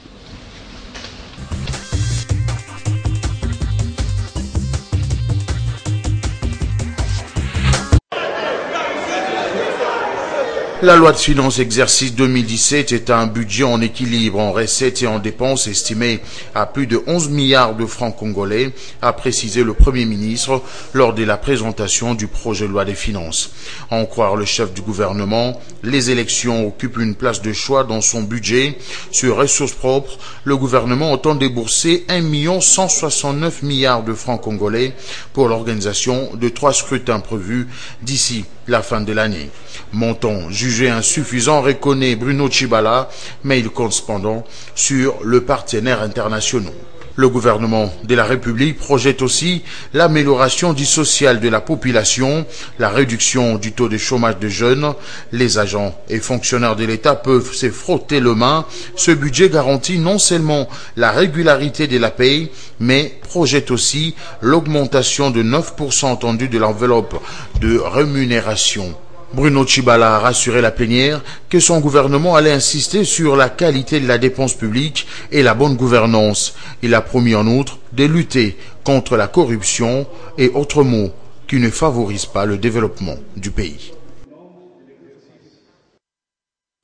La loi de finances exercice 2017 est un budget en équilibre en recettes et en dépenses estimé à plus de 11 milliards de francs congolais, a précisé le Premier ministre lors de la présentation du projet de loi des finances. À en croire le chef du gouvernement, les élections occupent une place de choix dans son budget. Sur ressources propres, le gouvernement entend débourser 1 169 milliards de francs congolais pour l'organisation de 3 scrutins prévus d'ici la fin de l'année. Montant jugé insuffisant, reconnaît Bruno Tshibala, mais il compte cependant sur le partenaire international. Le gouvernement de la République projette aussi l'amélioration du social de la population, la réduction du taux de chômage des jeunes. Les agents et fonctionnaires de l'État peuvent se frotter les mains. Ce budget garantit non seulement la régularité de la paye, mais projette aussi l'augmentation de 9% attendue de l'enveloppe de rémunération. Bruno Tshibala a rassuré la plénière que son gouvernement allait insister sur la qualité de la dépense publique et la bonne gouvernance. Il a promis en outre de lutter contre la corruption et autres maux qui ne favorisent pas le développement du pays.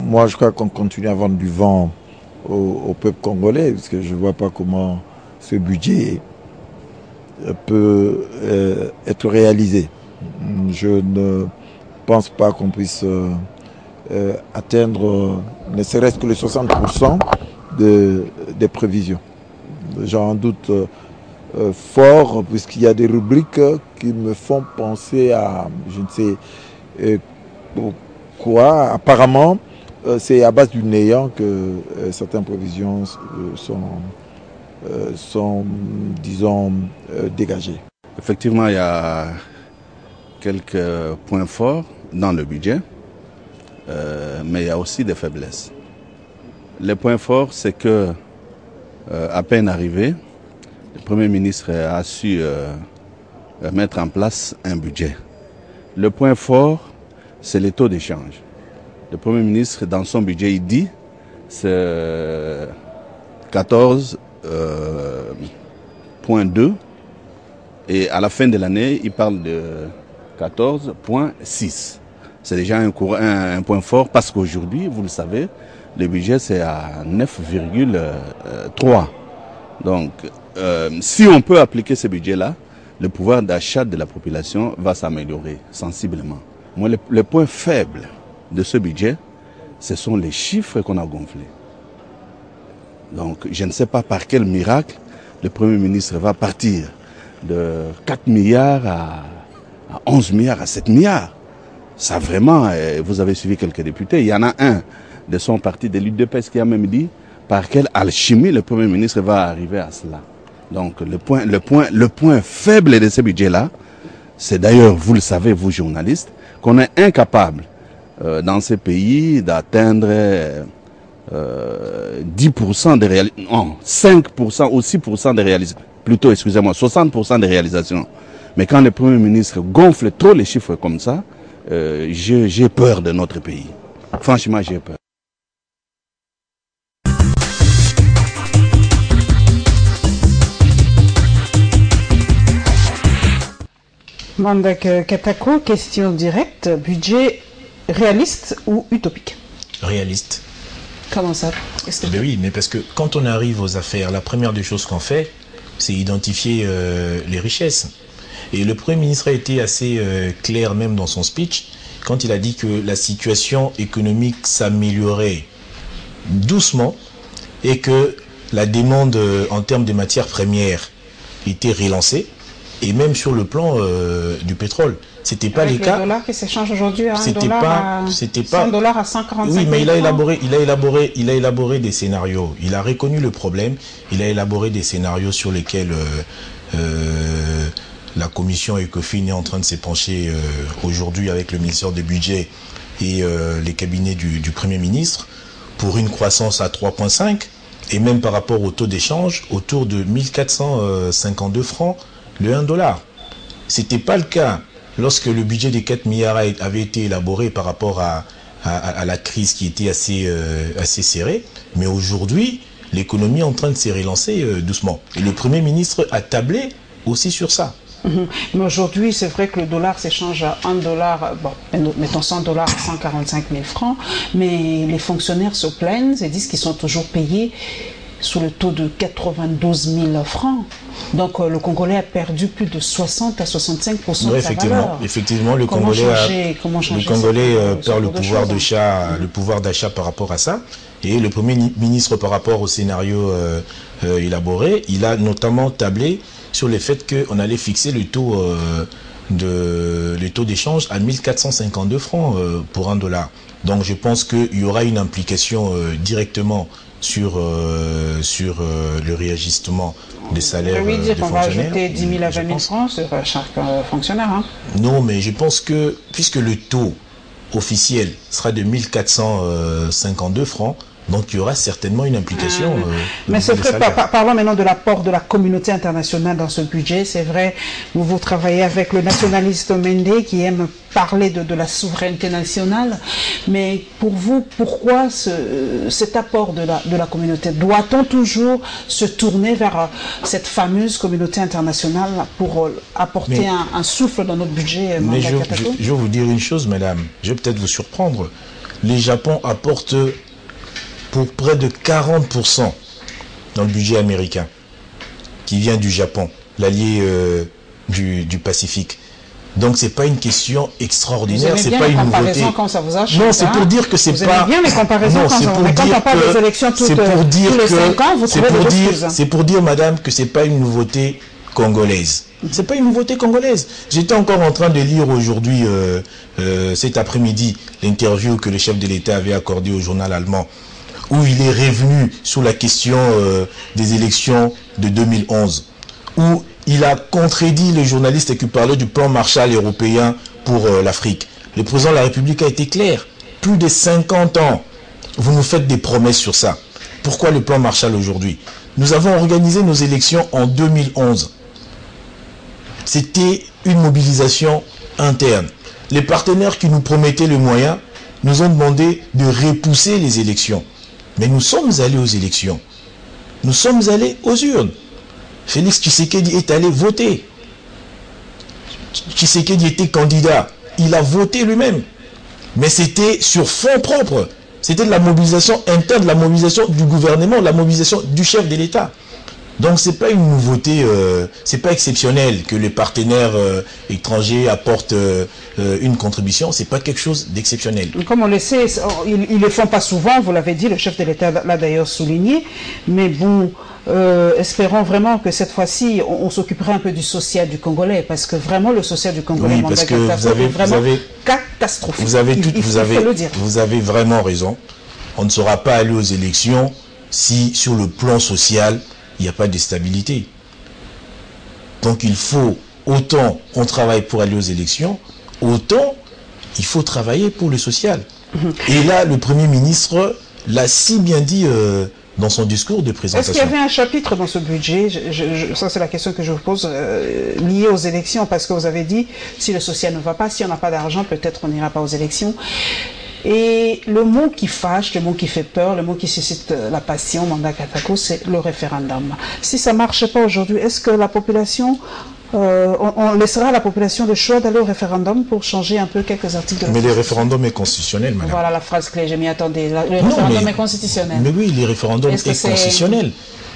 Moi, je crois qu'on continue à vendre du vent au peuple congolais, parce que je ne vois pas comment ce budget peut être réalisé. Je ne pense pas qu'on puisse atteindre ne serait-ce que les 60% des prévisions. J'en doute fort, puisqu'il y a des rubriques qui me font penser à, je ne sais quoi, apparemment, c'est à base du néant que certaines prévisions sont disons, dégagées. Effectivement, il y a quelques points forts dans le budget, mais il y a aussi des faiblesses. Les points forts, c'est que, à peine arrivé, le Premier ministre a su mettre en place un budget. Le point fort, c'est les taux d'échange. Le Premier ministre, dans son budget, il dit c'est 14,2 et à la fin de l'année, il parle de 14,6. C'est déjà un point fort parce qu'aujourd'hui, vous le savez, le budget c'est à 9,3. Donc, si on peut appliquer ce budget-là, le pouvoir d'achat de la population va s'améliorer sensiblement. Moi, le point faible de ce budget, ce sont les chiffres qu'on a gonflés. Donc, je ne sais pas par quel miracle le Premier ministre va partir de 4 milliards à 11 milliards, à 7 milliards. Ça vraiment, vous avez suivi quelques députés. Il y en a un de son parti, de l'UDPS, qui a même dit par quelle alchimie le Premier ministre va arriver à cela. Donc le point faible de ce budget-là, c'est d'ailleurs, vous le savez, vous journalistes, qu'on est incapable dans ces pays d'atteindre 10% de réalisations, non, 5% ou 6% de réalisations, plutôt, excusez-moi, 60% de réalisations. Mais quand le Premier ministre gonfle trop les chiffres comme ça, j'ai peur de notre pays. Franchement, j'ai peur. Mandak Katako, question directe. Budget réaliste ou utopique? Réaliste. Comment ça? Ben oui, mais parce que quand on arrive aux affaires, la première des choses qu'on fait, c'est identifier les richesses. Et le Premier ministre a été assez clair même dans son speech quand il a dit que la situation économique s'améliorait doucement et que la demande en termes de matières premières était relancée, et même sur le plan du pétrole. C'était pas les cas. Le dollar qui s'échange aujourd'hui à $1 à 145 Oui, mais il a élaboré des scénarios. Il a reconnu le problème. Il a élaboré des scénarios sur lesquels la commission ECOFIN est en train de se pencher aujourd'hui avec le ministère du Budget et les cabinets du Premier ministre pour une croissance à 3,5 et même par rapport au taux d'échange autour de 1452 francs le $1. C'était pas le cas lorsque le budget des 4 milliards avait été élaboré par rapport à la crise qui était assez serrée. Mais aujourd'hui, l'économie est en train de se relancer doucement. Et le Premier ministre a tablé aussi sur ça. Mais aujourd'hui, c'est vrai que le dollar s'échange à $1, bon, mettons $100 à 145 000 francs, mais les fonctionnaires se plaignent et disent qu'ils sont toujours payés sous le taux de 92 000 francs. Donc le Congolais a perdu plus de 60 à 65% de sa valeur. Effectivement, le Congolais perd le pouvoir d'achat par rapport à ça. Et le Premier ministre, par rapport au scénario élaboré, il a notamment tablé sur le fait qu'on allait fixer le taux d'échange à 1452 francs pour $1. Donc je pense qu'il y aura une implication directement sur le réajustement des salaires des fonctionnaires. On va ajouter 10 000 à 20 000 francs sur chaque fonctionnaire. Hein. Non, mais je pense que puisque le taux officiel sera de 1452 francs, donc il y aura certainement une implication. Mais c'est vrai, parlons maintenant de l'apport de la communauté internationale dans ce budget. C'est vrai, vous travaillez avec le nationaliste Mende qui aime parler de la souveraineté nationale. Mais pour vous, pourquoi cet apport de la communauté? Doit-on toujours se tourner vers cette fameuse communauté internationale pour apporter un souffle dans notre budget? Mais je vais vous dire une chose, madame. Je vais peut-être vous surprendre. Les Japon apportent pour près de 40% dans le budget américain, qui vient du Japon, l'allié du Pacifique. Donc c'est pas une question extraordinaire, c'est pas une nouveauté. Quand ça vous achète, non, c'est pour dire que c'est pas. Bien les comparaisons quand on parle des élections tous les 5 ans, vous trouvez des excuses. C'est pour dire, madame, que c'est pas une nouveauté congolaise. C'est pas une nouveauté congolaise. J'étais encore en train de lire aujourd'hui, cet après-midi, l'interview que le chef de l'État avait accordée au journal allemand, où il est revenu sur la question des élections de 2011, où il a contredit les journalistes qui parlaient du plan Marshall européen pour l'Afrique. Le président de la République a été clair. Plus de 50 ans, vous nous faites des promesses sur ça. Pourquoi le plan Marshall aujourd'hui? Nous avons organisé nos élections en 2011. C'était une mobilisation interne. Les partenaires qui nous promettaient le moyen nous ont demandé de repousser les élections. Mais nous sommes allés aux élections. Nous sommes allés aux urnes. Félix Tshisekedi est allé voter. Tshisekedi était candidat. Il a voté lui-même. Mais c'était sur fonds propres. C'était de la mobilisation interne, de la mobilisation du gouvernement, de la mobilisation du chef de l'État. Donc c'est pas une nouveauté, c'est pas exceptionnel que les partenaires étrangers apportent une contribution, c'est pas quelque chose d'exceptionnel. Comme on le sait, ils le font pas souvent, vous l'avez dit, le chef de l'État l'a d'ailleurs souligné, mais bon, espérons vraiment que cette fois-ci, on s'occuperait un peu du social du Congolais, parce que vraiment le social du Congolais, oui, parce que vous avez catastrophique. Vous avez vraiment raison. On ne sera pas aller aux élections si sur le plan social il n'y a pas de stabilité. Donc il faut, autant on travaille pour aller aux élections, autant il faut travailler pour le social. Et là, le Premier ministre l'a si bien dit dans son discours de présentation. Est-ce qu'il y avait un chapitre dans ce budget, ça c'est la question que je vous pose, liée aux élections, parce que vous avez dit, si le social ne va pas, si on n'a pas d'argent, peut-être on n'ira pas aux élections. Et le mot qui fâche, le mot qui fait peur, le mot qui suscite la passion, Manda Katako, c'est le référendum. Si ça ne marche pas aujourd'hui, est-ce que la population, on laissera à la population le choix d'aller au référendum pour changer un peu quelques articles de la Mais le référendum est constitutionnel, madame. Voilà la phrase clé, je m'y attendais. Le référendum est constitutionnel. Mais oui, le référendum est constitutionnel.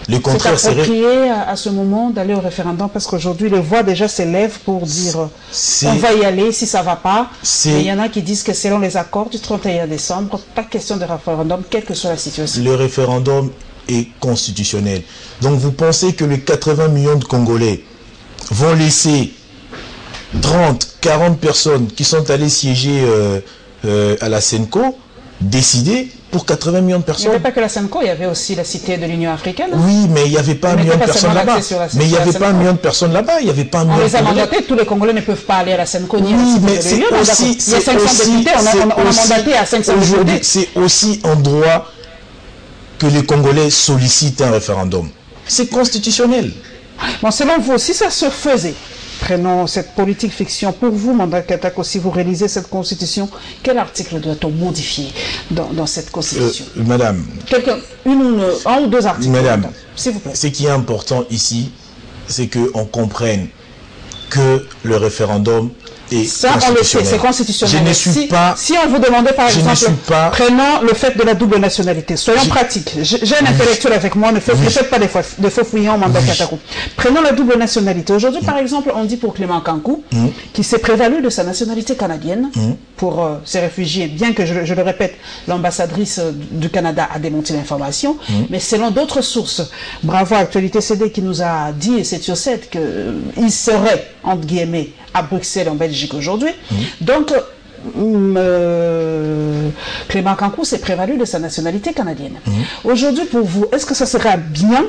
Le contraire, c'est approprié à ce moment d'aller au référendum parce qu'aujourd'hui, les voix déjà s'élèvent pour dire on va y aller si ça ne va pas. Mais il y en a qui disent que selon les accords du 31 décembre, pas question de référendum, quelle que soit la situation. Le référendum est constitutionnel. Donc vous pensez que les 80 millions de Congolais vont laisser 30, 40 personnes qui sont allées siéger à la Senco décider pour 80 millions de personnes? Il n'y avait pas que la Senco, il y avait aussi la Cité de l'Union africaine. Oui, mais il n'y avait pas un million de personnes là-bas. Mais il n'y avait pas un million de personnes là-bas. Il n'y avait pas un million de personnes. On les a mandatés, tous les Congolais ne peuvent pas aller à la Senco ni à la Cité de l'Union. Il y a 500 députés, on a mandaté à 500 députés. Aujourd'hui, c'est aussi en droit que les Congolais sollicitent un référendum. C'est constitutionnel. Bon, selon vous, si ça se faisait, prenons cette politique fiction, pour vous, Manda Katako, si vous réalisez cette constitution, quel article doit-on modifier dans cette constitution? Madame. Un ou deux articles. Madame, s'il vous plaît. Ce qui est important ici, c'est qu'on comprenne que le référendum est ça, on le sait, c'est constitutionnel. Je ne suis pas... Si on vous demandait, par exemple, prenons le fait de la double nationalité, soyons pratiques. J'ai un intellectuel avec moi, ne faites pas des faux fouillons, Manda Katako. Prenons la double nationalité. Aujourd'hui, par exemple, on dit pour Clément Kankou, qui s'est prévalu de sa nationalité canadienne pour ses réfugiés, bien que, je le répète, l'ambassadrice du Canada a démenti l'information, mais selon d'autres sources, bravo Actualité CD qui nous a dit, 7 sur 7, qu'il serait, entre guillemets, à Bruxelles, en Belgique aujourd'hui. Donc, Clément Kankou s'est prévalu de sa nationalité canadienne. Aujourd'hui, pour vous, est-ce que ça serait bien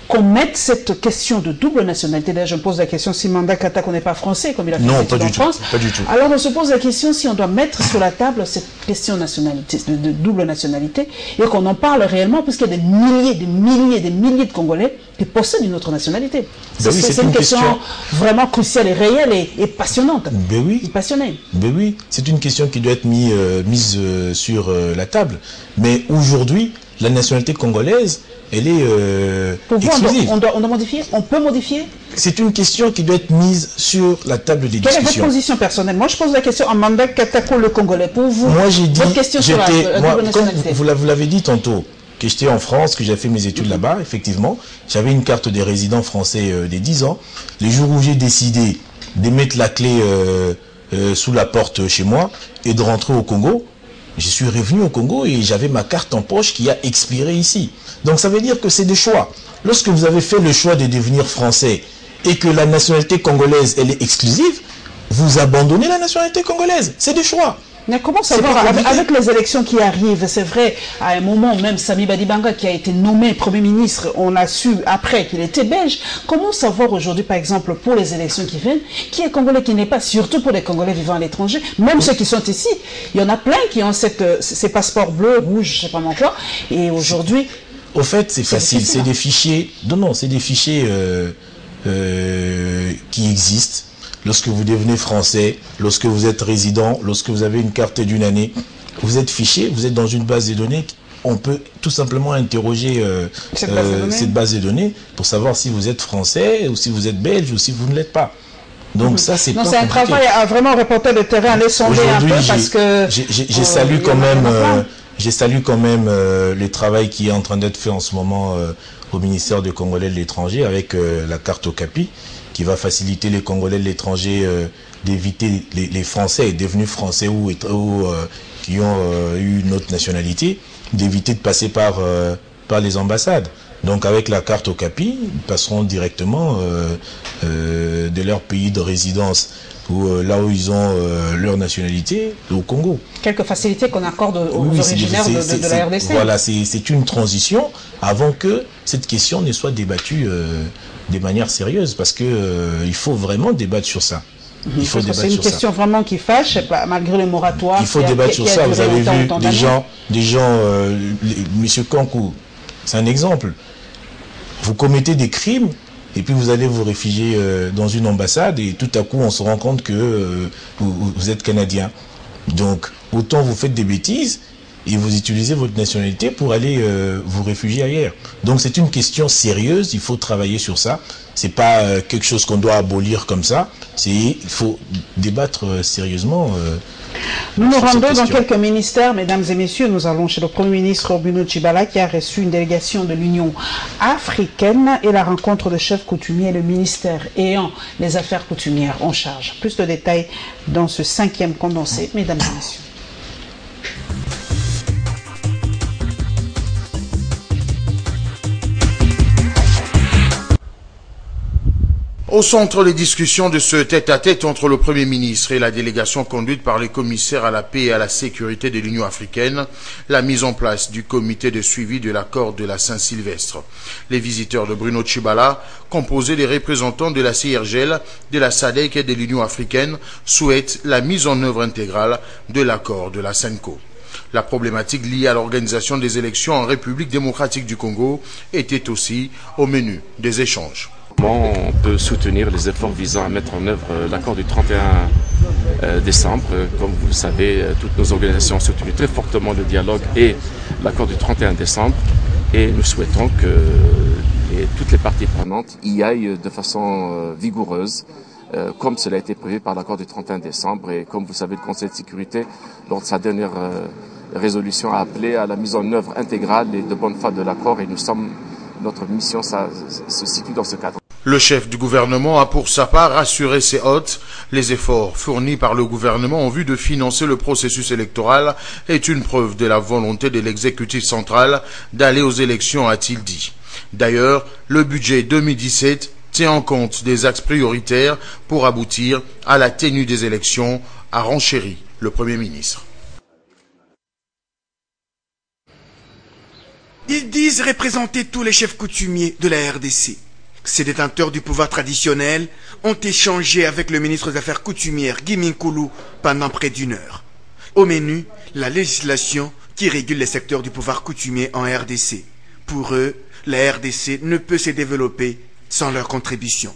qu'on mette cette question de double nationalité? D'ailleurs, je me pose la question si Manda Katako n'est pas français, comme il a fait en France. Pas du tout. Alors, on se pose la question si on doit mettre sur la table cette question de double nationalité et qu'on en parle réellement, puisqu'il y a des milliers de Congolais qui possèdent une autre nationalité. C'est une question vraiment cruciale et réelle et passionnante. Ben oui. Et passionnée. Ben oui, c'est une question qui doit être mise sur la table. Mais aujourd'hui, la nationalité congolaise, elle est pour vous, exclusive. On doit modifier? On peut modifier? C'est une question qui doit être mise sur la table des discussions. Quelle est votre position personnelle? Moi, je pose la question à Manda Katako, le Congolais. Pour vous, moi, j'ai dit, votre question sur la double nationalité. Vous l'avez dit tantôt, que j'étais en France, que j'ai fait mes études là-bas, effectivement. J'avais une carte des résidents français des 10 ans. Les jours où j'ai décidé de mettre la clé sous la porte chez moi et de rentrer au Congo, je suis revenu au Congo et j'avais ma carte en poche qui a expiré ici. Donc ça veut dire que c'est des choix. Lorsque vous avez fait le choix de devenir français et que la nationalité congolaise, elle est exclusive, vous abandonnez la nationalité congolaise. C'est des choix. Mais comment savoir, avec les élections qui arrivent, c'est vrai, à un moment même, Sami Badibanga qui a été nommé Premier ministre, on a su après qu'il était belge, comment savoir aujourd'hui, par exemple, pour les élections qui viennent, qui est Congolais, qui n'est pas, surtout pour les Congolais vivant à l'étranger, même ceux qui sont ici, il y en a plein qui ont ces passeports bleus, rouges, je ne sais pas quoi, et aujourd'hui... Au fait, c'est facile, c'est des fichiers, c'est des fichiers qui existent. Lorsque vous devenez français, lorsque vous êtes résident, lorsque vous avez une carte d'une année, vous êtes fiché, vous êtes dans une base de données. On peut tout simplement interroger cette base de données pour savoir si vous êtes français, ou si vous êtes belge, ou si vous ne l'êtes pas. Donc ça, c'est pas compliqué. C'est un travail à vraiment reporter le terrain, aller sonder un peu, parce que... J'ai salué quand même le travail qui est en train d'être fait en ce moment au ministère des Congolais de l'étranger avec la carte Okapi, qui va faciliter les Congolais de l'étranger d'éviter les Français devenus Français ou qui ont eu une autre nationalité, d'éviter de passer par les ambassades. Donc avec la carte Okapi, ils passeront directement de leur pays de résidence ou là où ils ont leur nationalité au Congo. Quelques facilités qu'on accorde aux originaires de la RDC. Voilà, c'est une transition avant que cette question ne soit débattue de manière sérieuse, parce que il faut vraiment débattre sur ça. C'est une question vraiment qui fâche, malgré le moratoire. Il faut débattre sur ça. Vous avez vu des gens, M. Kankou, c'est un exemple. Vous commettez des crimes et puis vous allez vous réfugier dans une ambassade et tout à coup on se rend compte que vous êtes Canadien. Donc autant vous faites des bêtises et vous utilisez votre nationalité pour aller vous réfugier ailleurs. Donc c'est une question sérieuse, il faut travailler sur ça. C'est pas quelque chose qu'on doit abolir comme ça. Il faut débattre sérieusement Nous nous rendons dans quelques ministères, mesdames et messieurs. Nous allons chez le Premier ministre Bruno Tshibala qui a reçu une délégation de l'Union africaine et la rencontre de chefs coutumiers et le ministère ayant les affaires coutumières en charge. Plus de détails dans ce 5e condensé, mesdames et messieurs. Au centre des discussions de ce tête-à-tête entre le Premier ministre et la délégation conduite par les commissaires à la paix et à la sécurité de l'Union africaine, la mise en place du comité de suivi de l'accord de la Saint-Sylvestre. Les visiteurs de Bruno Tshibala, composés des représentants de la CIRGL, de la SADC et de l'Union africaine, souhaitent la mise en œuvre intégrale de l'accord de la SENCO. La problématique liée à l'organisation des élections en République démocratique du Congo était aussi au menu des échanges. Comment on peut soutenir les efforts visant à mettre en œuvre l'accord du 31 décembre. Comme vous le savez, toutes nos organisations ont soutenu très fortement le dialogue et l'accord du 31 décembre. Et nous souhaitons que toutes les parties prenantes y aillent de façon vigoureuse, comme cela a été prévu par l'accord du 31 décembre. Et comme vous savez, le Conseil de sécurité, lors de sa dernière résolution, a appelé à la mise en œuvre intégrale et de bonne foi de l'accord. Et notre mission se situe dans ce cadre. Le chef du gouvernement a pour sa part rassuré ses hôtes. Les efforts fournis par le gouvernement en vue de financer le processus électoral est une preuve de la volonté de l'exécutif central d'aller aux élections, a-t-il dit. D'ailleurs, le budget 2017 tient en compte des axes prioritaires pour aboutir à la tenue des élections, a renchéri le Premier ministre. Ils disent représenter tous les chefs coutumiers de la RDC. Ces détenteurs du pouvoir traditionnel ont échangé avec le ministre des Affaires coutumières Guy Minkoulou pendant près d'1 heure. Au menu, la législation qui régule les secteurs du pouvoir coutumier en RDC. Pour eux, la RDC ne peut se développer sans leur contribution.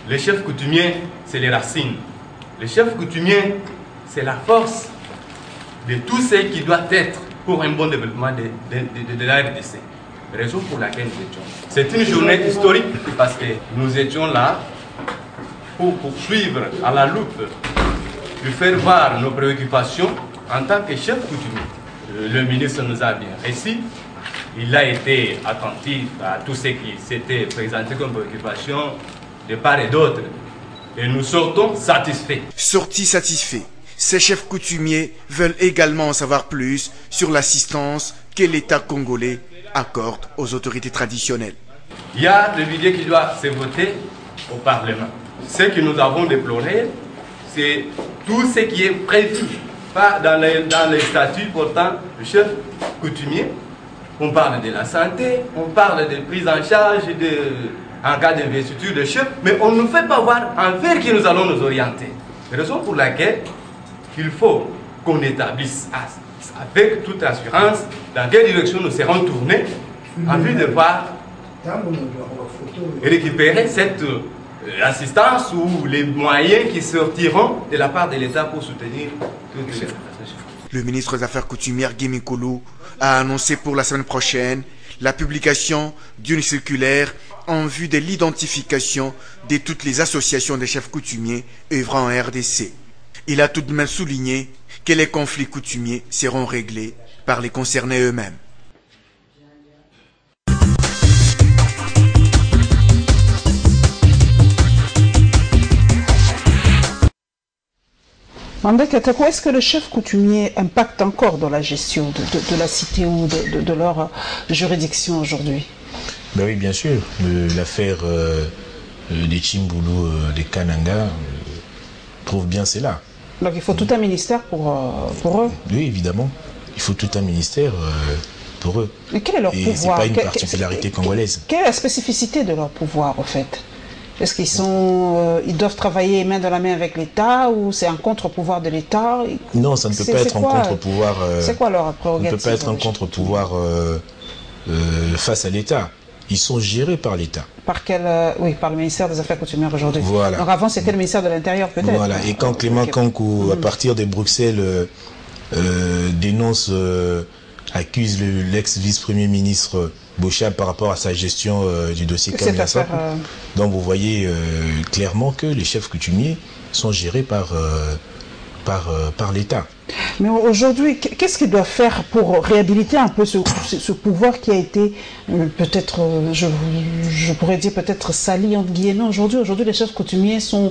Les chefs coutumiers, c'est les racines. Les chefs coutumiers, c'est la force de tout ce qui doit être pour un bon développement de la RDC. Raison pour laquelle nous étions. C'est une journée historique parce que nous étions là pour poursuivre à la loupe, de faire voir nos préoccupations en tant que chef coutumier. Le ministre nous a bien reçus. Il a été attentif à tout ce qui s'était présenté comme préoccupation de part et d'autre. Et nous sortons satisfaits. Sortis satisfaits. Ces chefs coutumiers veulent également en savoir plus sur l'assistance que l'État congolais accorde aux autorités traditionnelles. Il y a le budget qui doit se voter au Parlement. Ce que nous avons déploré, c'est tout ce qui est prévu pas dans les statuts portant le chef coutumier. On parle de la santé, on parle de prise en charge en cas d'investiture de chef, mais on ne fait pas voir envers qui nous allons nous orienter. Raison pour laquelle il faut qu'on établisse avec toute assurance dans quelle direction nous serons tournés en vue de voir et récupérer cette assistance ou les moyens qui sortiront de la part de l'État pour soutenir toutes les. Le ministre des Affaires coutumières Guy Minkoulou a annoncé pour la semaine prochaine la publication d'une circulaire en vue de l'identification de toutes les associations des chefs coutumiers œuvrant en RDC. Il a tout de même souligné que les conflits coutumiers seront réglés par les concernés eux-mêmes. Mandek Katako, est-ce que le chef coutumier impacte encore dans la gestion de la cité ou de leur juridiction aujourd'hui? Ben oui, bien sûr. L'affaire des Chimboulou, des Kananga, prouve bien cela. Donc il faut tout un ministère pour eux? Oui, évidemment. Il faut tout un ministère pour eux. Et quel est leur pouvoir? C'est pas une particularité congolaise. Quelle est la spécificité de leur pouvoir, en fait? Est-ce qu'ils doivent travailler main dans la main avec l'État ou c'est un contre-pouvoir de l'État? Non, ça ne peut pas être un contre-pouvoir. C'est quoi leur prérogative? Ça ne peut pas être un contre-pouvoir face à l'État. Ils sont gérés par l'État. Par quel oui, par le ministère des Affaires coutumières aujourd'hui. Voilà. Donc avant c'était le ministère de l'Intérieur peut-être. Voilà. Et quand Clément Kankou, à partir de Bruxelles, dénonce, accuse l'ex-vice-premier ministre Bochab par rapport à sa gestion du dossier Kamyasa, donc vous voyez clairement que les chefs coutumiers sont gérés par par l'État. Mais aujourd'hui, qu'est-ce qu'ils doivent faire pour réhabiliter un peu ce pouvoir qui a été peut-être, je pourrais dire peut-être sali entre guillemets aujourd'hui. Aujourd'hui, les chefs coutumiers sont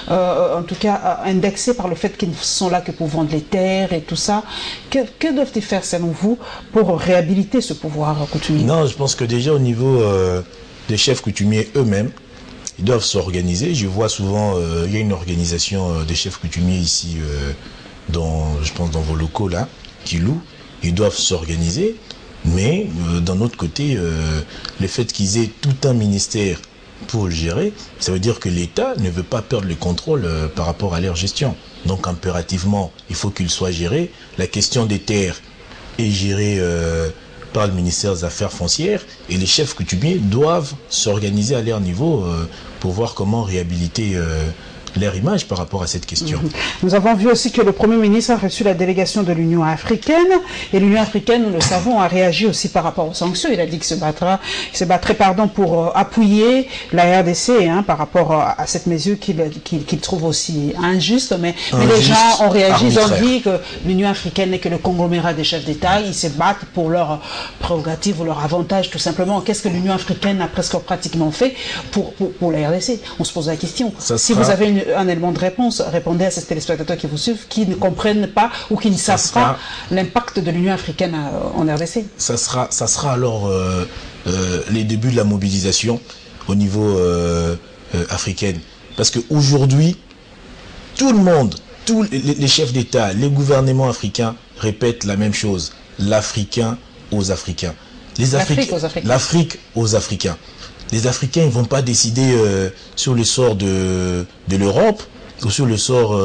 en tout cas indexés par le fait qu'ils ne sont là que pour vendre les terres et tout ça. Que doivent-ils faire selon vous pour réhabiliter ce pouvoir coutumier? Non, je pense que déjà au niveau des chefs coutumiers eux-mêmes, ils doivent s'organiser. Je vois souvent, il y a une organisation des chefs coutumiers ici, je pense dans vos locaux là, qui louent. Ils doivent s'organiser, mais d'un autre côté, le fait qu'ils aient tout un ministère pour le gérer, ça veut dire que l'État ne veut pas perdre le contrôle par rapport à leur gestion. Donc impérativement, il faut qu'il soit géré. La question des terres est gérée par le ministère des Affaires foncières et les chefs coutumiers doivent s'organiser à leur niveau pour voir comment réhabiliter leur image par rapport à cette question. Nous avons vu aussi que le Premier ministre a reçu la délégation de l'Union africaine et l'Union africaine, nous le savons, a réagi aussi par rapport aux sanctions. Il a dit qu'il se battrait pour appuyer la RDC par rapport à cette mesure qu'il trouve aussi injuste. Mais les gens ont réagi, ils ont dit que l'Union africaine n'est que le conglomérat des chefs d'État. Ils se battent pour leurs prérogatives ou leurs avantages tout simplement. Qu'est-ce que l'Union africaine a presque pratiquement fait pour la RDC? On se pose la question. Si vous avez un élément de réponse, répondez à ces téléspectateurs qui vous suivent, qui ne comprennent pas ou qui ne savent pas l'impact de l'Union africaine en RDC. Ça sera alors les débuts de la mobilisation au niveau africain. Parce qu'aujourd'hui, tout le monde, tous les chefs d'État, les gouvernements africains répètent la même chose. L'Africain aux Africains. L'Afrique aux Africains. Les Africains ne vont pas décider sur le sort de l'Europe ou sur le sort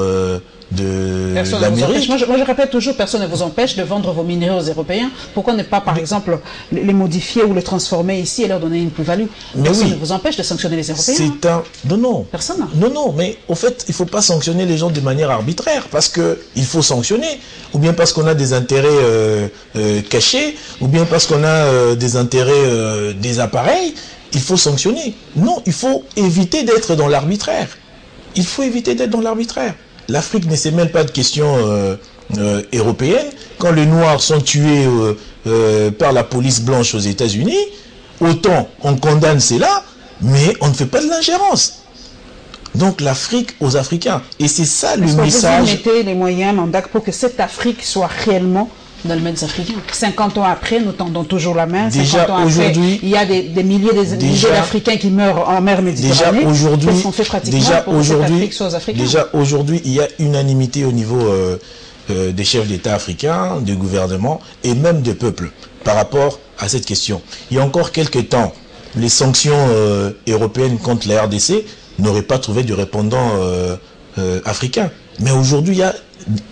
de l'Amérique. Moi, je répète toujours, personne ne vous empêche de vendre vos minéraux aux Européens. Pourquoi ne pas, par exemple, les modifier ou les transformer ici et leur donner une plus-value? Personne ne vous empêche de sanctionner les Européens. Non. Personne. Non, mais au fait, il ne faut pas sanctionner les gens de manière arbitraire parce qu'il faut sanctionner. Ou bien parce qu'on a des intérêts cachés, ou bien parce qu'on a des intérêts des appareils. Il faut sanctionner. Non, il faut éviter d'être dans l'arbitraire. Il faut éviter d'être dans l'arbitraire. L'Afrique ne se mêle pas de questions européennes. Quand les Noirs sont tués par la police blanche aux États-Unis, autant on condamne cela, mais on ne fait pas de l'ingérence. Donc l'Afrique aux Africains. Et c'est ça le message. Vous mettez les moyens, Mandak, pour que cette Afrique soit réellement dans le Méditerranée africain. 50 ans après, nous tendons toujours la main. Déjà 50 ans après, il y a des milliers d'Africains qui meurent en mer Méditerranée. Déjà aujourd'hui, il y a unanimité au niveau des chefs d'État africains, des gouvernements et même des peuples par rapport à cette question. Il y a encore quelques temps, les sanctions européennes contre la RDC n'auraient pas trouvé de répondant africain. Mais aujourd'hui, il y a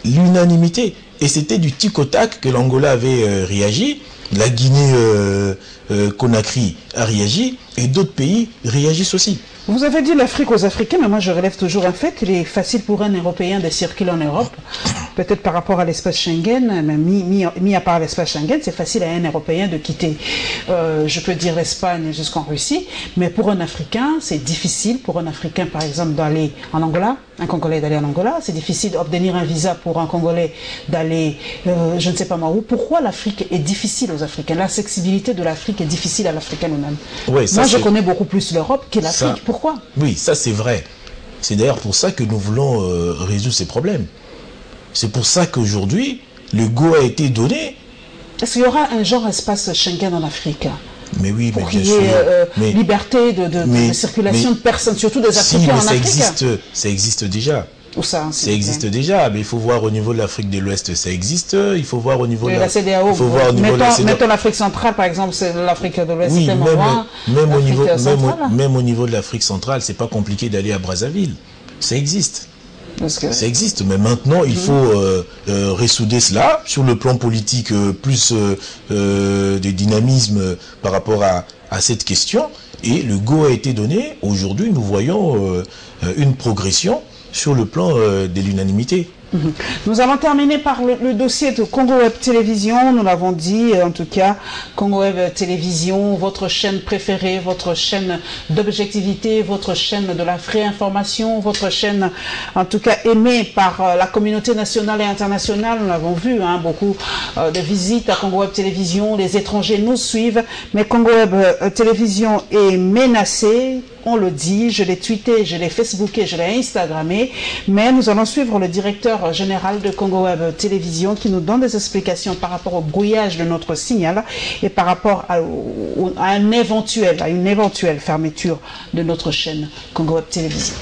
l'unanimité. Et c'était du tic au tac que l'Angola avait réagi, la Guinée-Conakry a réagi, et d'autres pays réagissent aussi. Vous avez dit l'Afrique aux Africains, mais moi je relève toujours un fait. Il est facile pour un Européen de circuler en Europe, peut-être par rapport à l'espace Schengen, mais mis à part l'espace Schengen, c'est facile à un Européen de quitter, je peux dire l'Espagne jusqu'en Russie, mais pour un Africain, c'est difficile pour un Africain, par exemple, d'aller en Angola, un Congolais d'aller en Angola, c'est difficile d'obtenir un visa pour un Congolais d'aller, je ne sais pas moi où. Pourquoi l'Afrique est difficile aux Africains? L'accessibilité de l'Afrique est difficile à l'Africain lui-même. Oui, moi, je connais beaucoup plus l'Europe que l'Afrique. Pourquoi? Oui, ça c'est vrai. C'est d'ailleurs pour ça que nous voulons résoudre ces problèmes. C'est pour ça qu'aujourd'hui, le go a été donné. Est-ce qu'il y aura un genre espace Schengen en Afrique? Mais oui, mais bien sûr. Pour qu'il y ait liberté de circulation de personnes, surtout des Africains en Afrique. Ça existe déjà. Où ça? Ça existe déjà, mais il faut voir au niveau de l'Afrique de l'Ouest, ça existe. Il faut voir au niveau de la CEDEAO. Mettons l'Afrique centrale, par exemple, c'est l'Afrique de l'Ouest. Oui, même au niveau de l'Afrique centrale, c'est pas compliqué d'aller à Brazzaville. Ça existe. Ça existe, mais maintenant il faut ressouder cela sur le plan politique, plus de dynamisme par rapport à cette question. Et le go a été donné. Aujourd'hui, nous voyons une progression sur le plan de l'unanimité. Nous allons terminer par le dossier de Congo Web Télévision. Nous l'avons dit, en tout cas, Congo Web Télévision, votre chaîne préférée, votre chaîne d'objectivité, votre chaîne de la vraie information, votre chaîne, en tout cas, aimée par la communauté nationale et internationale. Nous l'avons vu, hein, beaucoup de visites à Congo Web Télévision. Les étrangers nous suivent, mais Congo Web Télévision est menacée. On le dit, je l'ai tweeté, je l'ai facebooké, je l'ai instagrammé, mais nous allons suivre le directeur général de Congo Web Télévision qui nous donne des explications par rapport au brouillage de notre signal et par rapport à une éventuelle fermeture de notre chaîne Congo Web Télévision.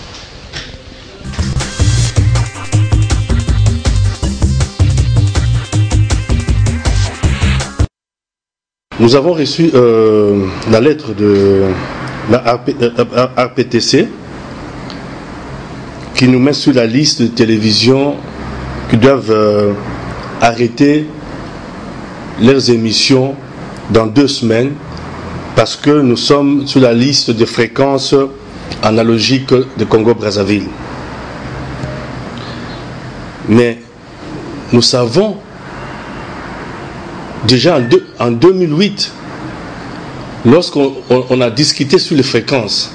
Nous avons reçu la lettre de la RPTC qui nous met sur la liste de télévisions qui doivent arrêter leurs émissions dans 2 semaines parce que nous sommes sur la liste de fréquences analogiques de Congo-Brazzaville. Mais nous savons déjà en 2008, lorsqu'on a discuté sur les fréquences,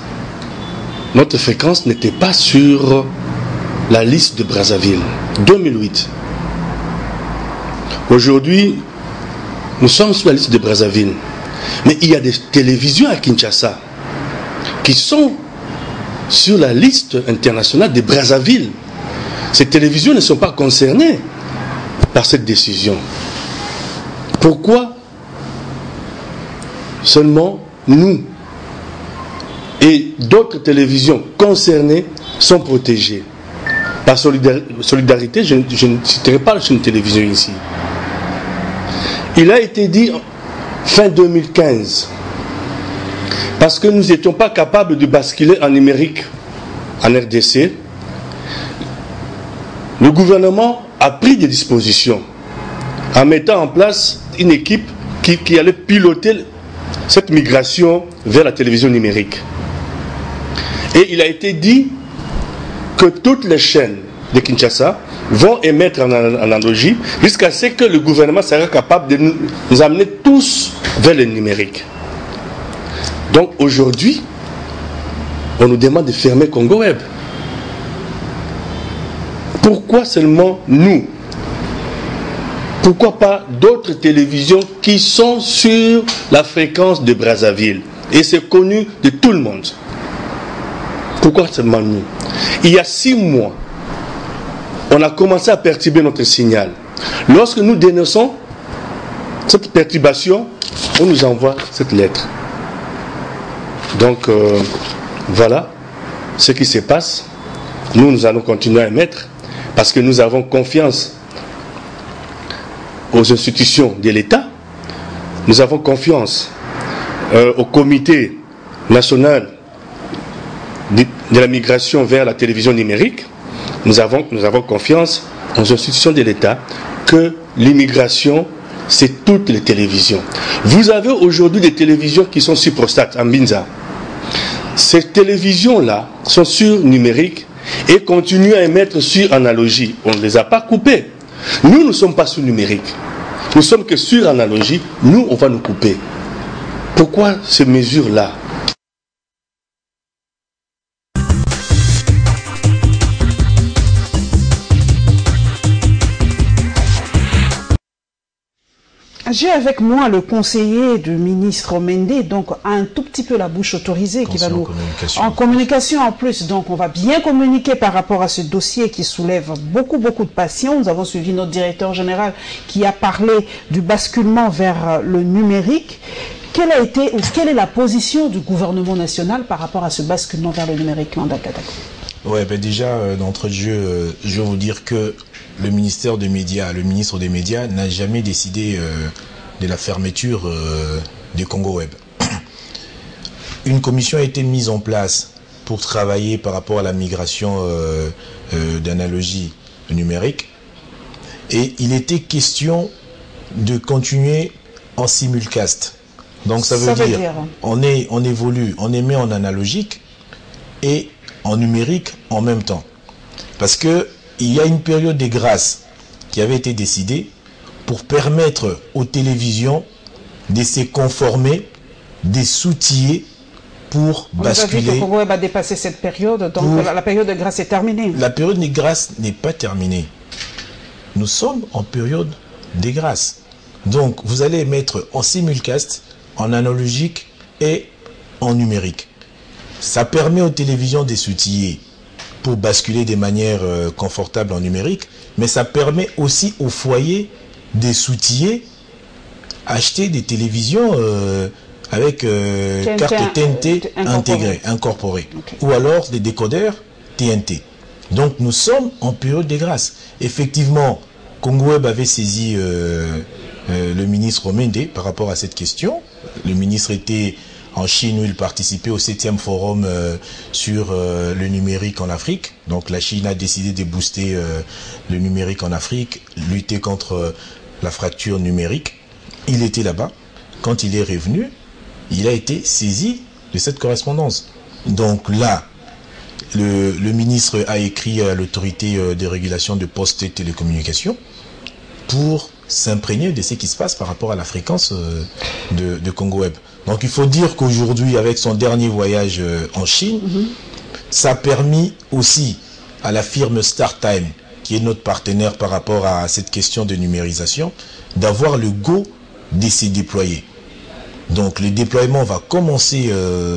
notre fréquence n'était pas sur la liste de Brazzaville. 2008. Aujourd'hui, nous sommes sur la liste de Brazzaville. Mais il y a des télévisions à Kinshasa qui sont sur la liste internationale de Brazzaville. Ces télévisions ne sont pas concernées par cette décision. Pourquoi seulement nous et d'autres télévisions concernées sont protégées? Par solidarité, je ne citerai pas une télévision ici. Il a été dit fin 2015, parce que nous n'étions pas capables de basculer en numérique en RDC, le gouvernement a pris des dispositions en mettant en place une équipe qui allait piloter cette migration vers la télévision numérique. Et il a été dit que toutes les chaînes de Kinshasa vont émettre en analogie jusqu'à ce que le gouvernement sera capable de nous amener tous vers le numérique. Donc aujourd'hui, on nous demande de fermer Congo Web. Pourquoi seulement nous? Pourquoi pas d'autres télévisions qui sont sur la fréquence de Brazzaville? Et c'est connu de tout le monde. Pourquoi seulement nous? Il y a 6 mois, on a commencé à perturber notre signal. Lorsque nous dénonçons cette perturbation, on nous envoie cette lettre. Donc, voilà ce qui se passe. Nous allons continuer à émettre parce que nous avons confiance aux institutions de l'État. Nous avons confiance au comité national de la migration vers la télévision numérique. Nous avons confiance aux institutions de l'État que l'immigration, c'est toutes les télévisions. Vous avez aujourd'hui des télévisions qui sont sur prostate, en Binza. Ces télévisions-là sont sur numérique et continuent à émettre sur analogie. On ne les a pas coupées. Nous ne sommes pas sur numérique. Nous sommes que sur analogie. Nous, on va nous couper. Pourquoi ces mesures-là? J'ai avec moi le conseiller du ministre Mende, donc un tout petit peu la bouche autorisée, qui va nous en communication en plus. Donc on va bien communiquer par rapport à ce dossier qui soulève beaucoup de passion. Nous avons suivi notre directeur général qui a parlé du basculement vers le numérique. Quelle a été ou quelle est la position du gouvernement national par rapport à ce basculement vers le numérique, Manda Katako? Ouais, ben déjà d'entrée de jeu, je vais vous dire que le ministère des Médias, le ministre des Médias n'a jamais décidé de la fermeture du Congo Web. Une commission a été mise en place pour travailler par rapport à la migration d'analogie numérique. Et il était question de continuer en simulcast. Donc ça veut dire on évolue, on émet en analogique et en numérique en même temps. Parce que il y a une période de grâce qui avait été décidée pour permettre aux télévisions de se conformer, de s'outiller pour basculer. On a vu que Congo va dépasser cette période, donc la période de grâce est terminée. La période de grâce n'est pas terminée. Nous sommes en période de grâce. Donc vous allez mettre en simulcast, en analogique et en numérique. Ça permet aux télévisions de s'outiller pour basculer de manière confortable en numérique, mais ça permet aussi aux foyers de s'outiller, acheter des télévisions avec carte TNT incorporée, okay. Ou alors des décodeurs TNT. Donc nous sommes en période de grâce. Effectivement, Congoweb avait saisi le ministre Omende par rapport à cette question. Le ministre était en Chine où il participait au 7e forum sur le numérique en Afrique. Donc la Chine a décidé de booster le numérique en Afrique, lutter contre la fracture numérique. Il était là-bas. Quand il est revenu, il a été saisi de cette correspondance. Donc là, le ministre a écrit à l'autorité de régulation de postes et télécommunications pour s'imprégner de ce qui se passe par rapport à la fréquence de Congoweb. Donc il faut dire qu'aujourd'hui, avec son dernier voyage en Chine, ça a permis aussi à la firme StarTime, qui est notre partenaire par rapport à cette question de numérisation, d'avoir le go de se déployer. Donc le déploiement va commencer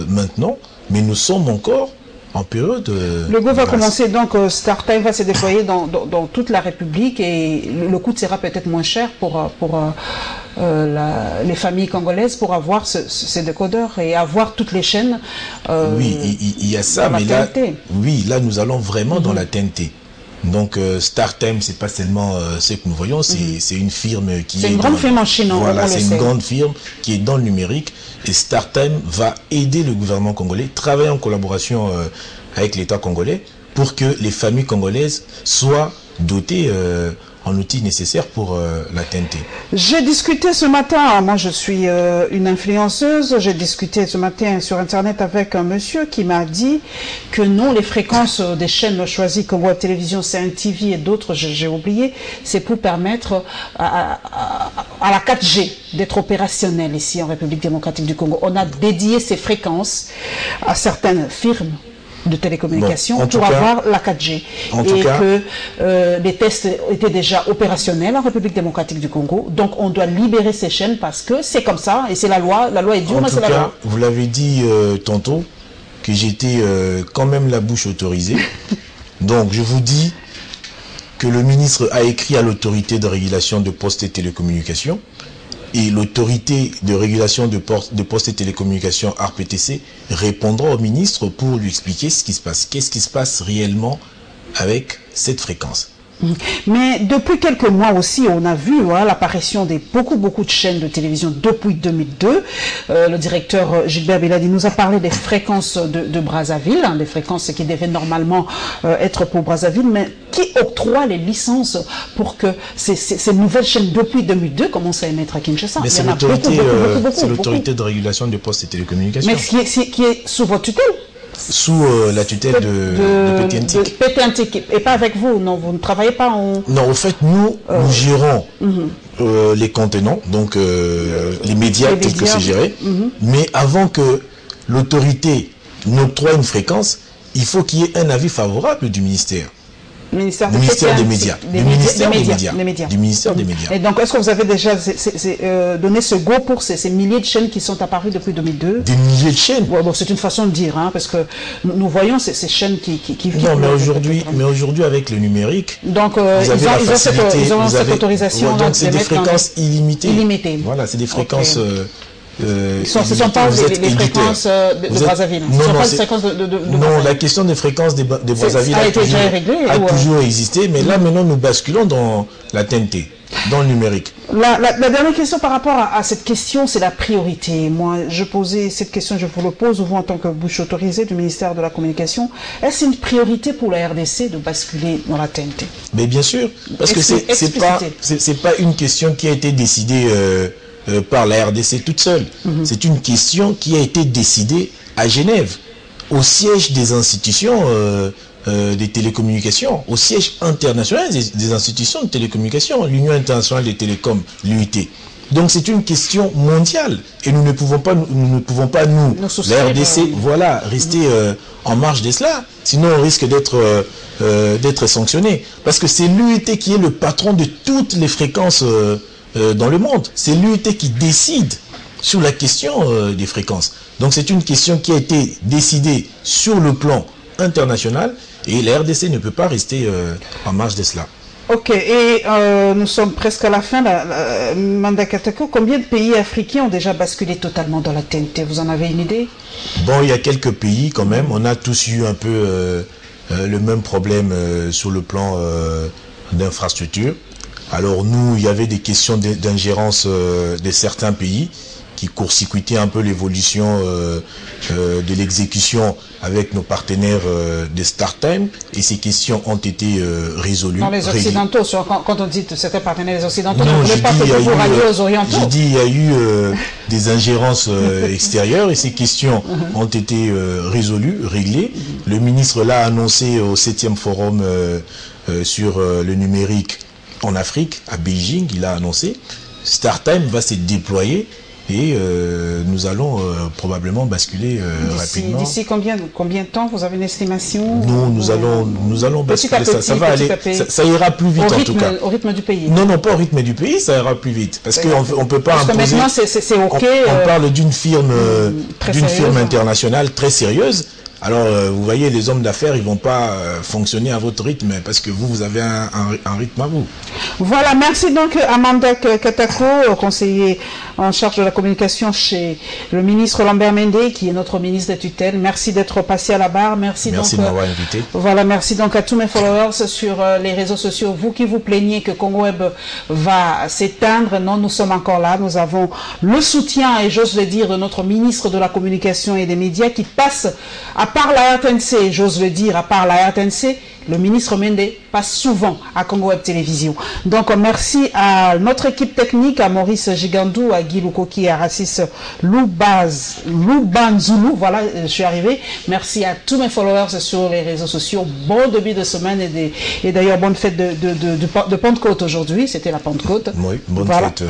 maintenant, mais nous sommes encore en période... le go va commencer, donc StarTime va se déployer dans toute la République et le coût sera peut-être moins cher pour les familles congolaises pour avoir ces décodeurs et avoir toutes les chaînes. Oui, il y a ça, mais là, oui, là nous allons vraiment dans la TNT. Donc StarTime, c'est pas seulement ce que nous voyons, c'est une firme qui est... C'est une grande firme en Chine, voilà, c'est une grande firme qui est dans le numérique. Et StarTime va aider le gouvernement congolais, travailler en collaboration avec l'État congolais pour que les familles congolaises soient dotées en outils nécessaires pour la TNT. J'ai discuté ce matin, moi je suis une influenceuse, j'ai discuté ce matin sur Internet avec un monsieur qui m'a dit que non, les fréquences des chaînes choisies comme Web Télévision, CNTV et d'autres, j'ai oublié, c'est pour permettre à la 4G d'être opérationnelle ici en République démocratique du Congo. On a dédié ces fréquences à certaines firmes de télécommunications pour avoir la 4G. Et que les tests étaient déjà opérationnels en République démocratique du Congo. Donc on doit libérer ces chaînes parce que c'est comme ça et c'est la loi. La loi est dure, mais c'est la loi. Vous l'avez dit tantôt que j'étais quand même la bouche autorisée. Donc je vous dis que le ministre a écrit à l'autorité de régulation de postes et télécommunications et l'autorité de régulation de postes et télécommunications RPTC répondra au ministre pour lui expliquer ce qui se passe. Qu'est-ce qui se passe réellement avec cette fréquence? Mais depuis quelques mois aussi, on a vu l'apparition de beaucoup de chaînes de télévision depuis 2002. Le directeur Gilbert Beladi nous a parlé des fréquences de Brazzaville, des fréquences qui devaient normalement être pour Brazzaville, mais qui octroie les licences pour que ces nouvelles chaînes depuis 2002 commencent à émettre à Kinshasa. Mais c'est l'autorité de régulation des postes et télécommunications. Mais qui est sous votre tutelle? Sous la tutelle de PTNT. Et pas avec vous, non, vous ne travaillez pas en... Non, au fait, nous gérons les contenants, donc les médias tels que c'est géré. Mais avant que l'autorité n'octroie une fréquence, il faut qu'il y ait un avis favorable du ministère. Du ministère des Médias. Du ministère des Médias. Et donc, est-ce que vous avez déjà donné ce go pour ces milliers de chaînes qui sont apparues depuis 2002? Des milliers de chaînes? Bon, c'est une façon de dire, hein, parce que nous voyons ces chaînes qui non, mais aujourd'hui, avec le numérique, donc, ils ont cette autorisation. Donc, c'est des fréquences illimitées. Illimitées. Voilà, c'est des fréquences... ce ne sont pas les fréquences de Brazzaville. Non, la question des fréquences de Brazzaville a toujours existé, mais là maintenant nous basculons dans la TNT, dans le numérique. La dernière question par rapport à cette question, c'est la priorité. Moi, je posais cette question, je vous le pose, vous en tant que bouche autorisée du ministère de la Communication. Est-ce une priorité pour la RDC de basculer dans la TNT? Mais bien sûr, parce que c'est pas une question qui a été décidée par la RDC toute seule. C'est une question qui a été décidée à Genève, au siège des institutions des télécommunications, au siège international des institutions de télécommunications, l'Union internationale des télécoms, l'UIT. Donc c'est une question mondiale et nous ne pouvons pas, nous la RDC, voilà, rester en marge de cela. Sinon on risque d'être sanctionné. Parce que c'est l'UIT qui est le patron de toutes les fréquences dans le monde. C'est l'UIT qui décide sur la question des fréquences. Donc c'est une question qui a été décidée sur le plan international et la RDC ne peut pas rester en marge de cela. Ok, et nous sommes presque à la fin. Manda Katako, combien de pays africains ont déjà basculé totalement dans la TNT? Vous en avez une idée? Bon, il y a quelques pays quand même. On a tous eu un peu le même problème sur le plan d'infrastructure. Alors nous, il y avait des questions d'ingérence de certains pays qui court-circuitaient un peu l'évolution de l'exécution avec nos partenaires de StarTime, et ces questions ont été résolues. Non, les Occidentaux, quand on dit que c'était partenaires des Occidentaux, on ne voulait pas que vous ralliez aux Orientaux. J'ai dit il y a eu des ingérences extérieures, et ces questions ont été résolues, réglées. Le ministre l'a annoncé au 7e forum sur le numérique en Afrique, à Beijing, il a annoncé. StarTime va se déployer. Et nous allons probablement basculer rapidement. D'ici combien de temps? Vous avez une estimation? Non, nous allons basculer. Ça va aller. Ça ira plus vite en tout cas. Au rythme du pays. Non, pas au rythme du pays, ça ira plus vite. Parce qu'on ne peut pas imposer. Parce que maintenant, c'est OK. On parle d'une firme internationale très sérieuse. Alors, vous voyez, les hommes d'affaires, ils ne vont pas fonctionner à votre rythme parce que vous avez un rythme à vous. Voilà, merci donc à Manda Katako, conseiller en charge de la communication chez le ministre Lambert Mende, qui est notre ministre de tutelle. Merci d'être passé à la barre. Merci de m'avoir invité. Voilà, merci donc à tous mes followers sur les réseaux sociaux. Vous qui vous plaignez que Congo Web va s'éteindre, non, nous sommes encore là. Nous avons le soutien, et j'ose le dire, de notre ministre de la communication et des médias qui passe à part la RTNC, j'ose le dire, à part la RTNC, le ministre Mende passe souvent à Congo Web Télévision. Donc merci à notre équipe technique, à Maurice Gigandou, à Guy Lukoki, à Rassis Loubanzoulou, voilà, je suis arrivé. Merci à tous mes followers sur les réseaux sociaux. Bon début de semaine et d'ailleurs bonne fête de Pentecôte aujourd'hui, c'était la Pentecôte. Oui, bonne fête.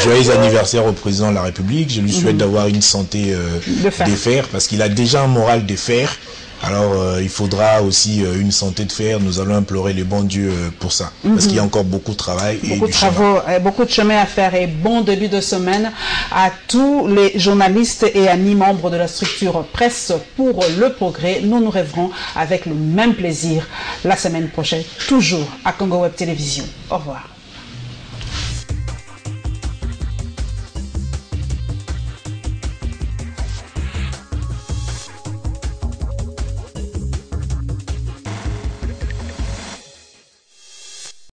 Joyeux anniversaire au président de la République. Je lui souhaite d'avoir une santé de fer, parce qu'il a déjà un moral de fer. Alors, il faudra aussi une santé de fer. Nous allons implorer le bon Dieu pour ça. Parce qu'il y a encore beaucoup de travail. Beaucoup de travaux, beaucoup de chemin à faire. Et bon début de semaine à tous les journalistes et amis membres de la structure Presse pour le Progrès. Nous nous rêverons avec le même plaisir la semaine prochaine, toujours à Congo Web Télévision. Au revoir.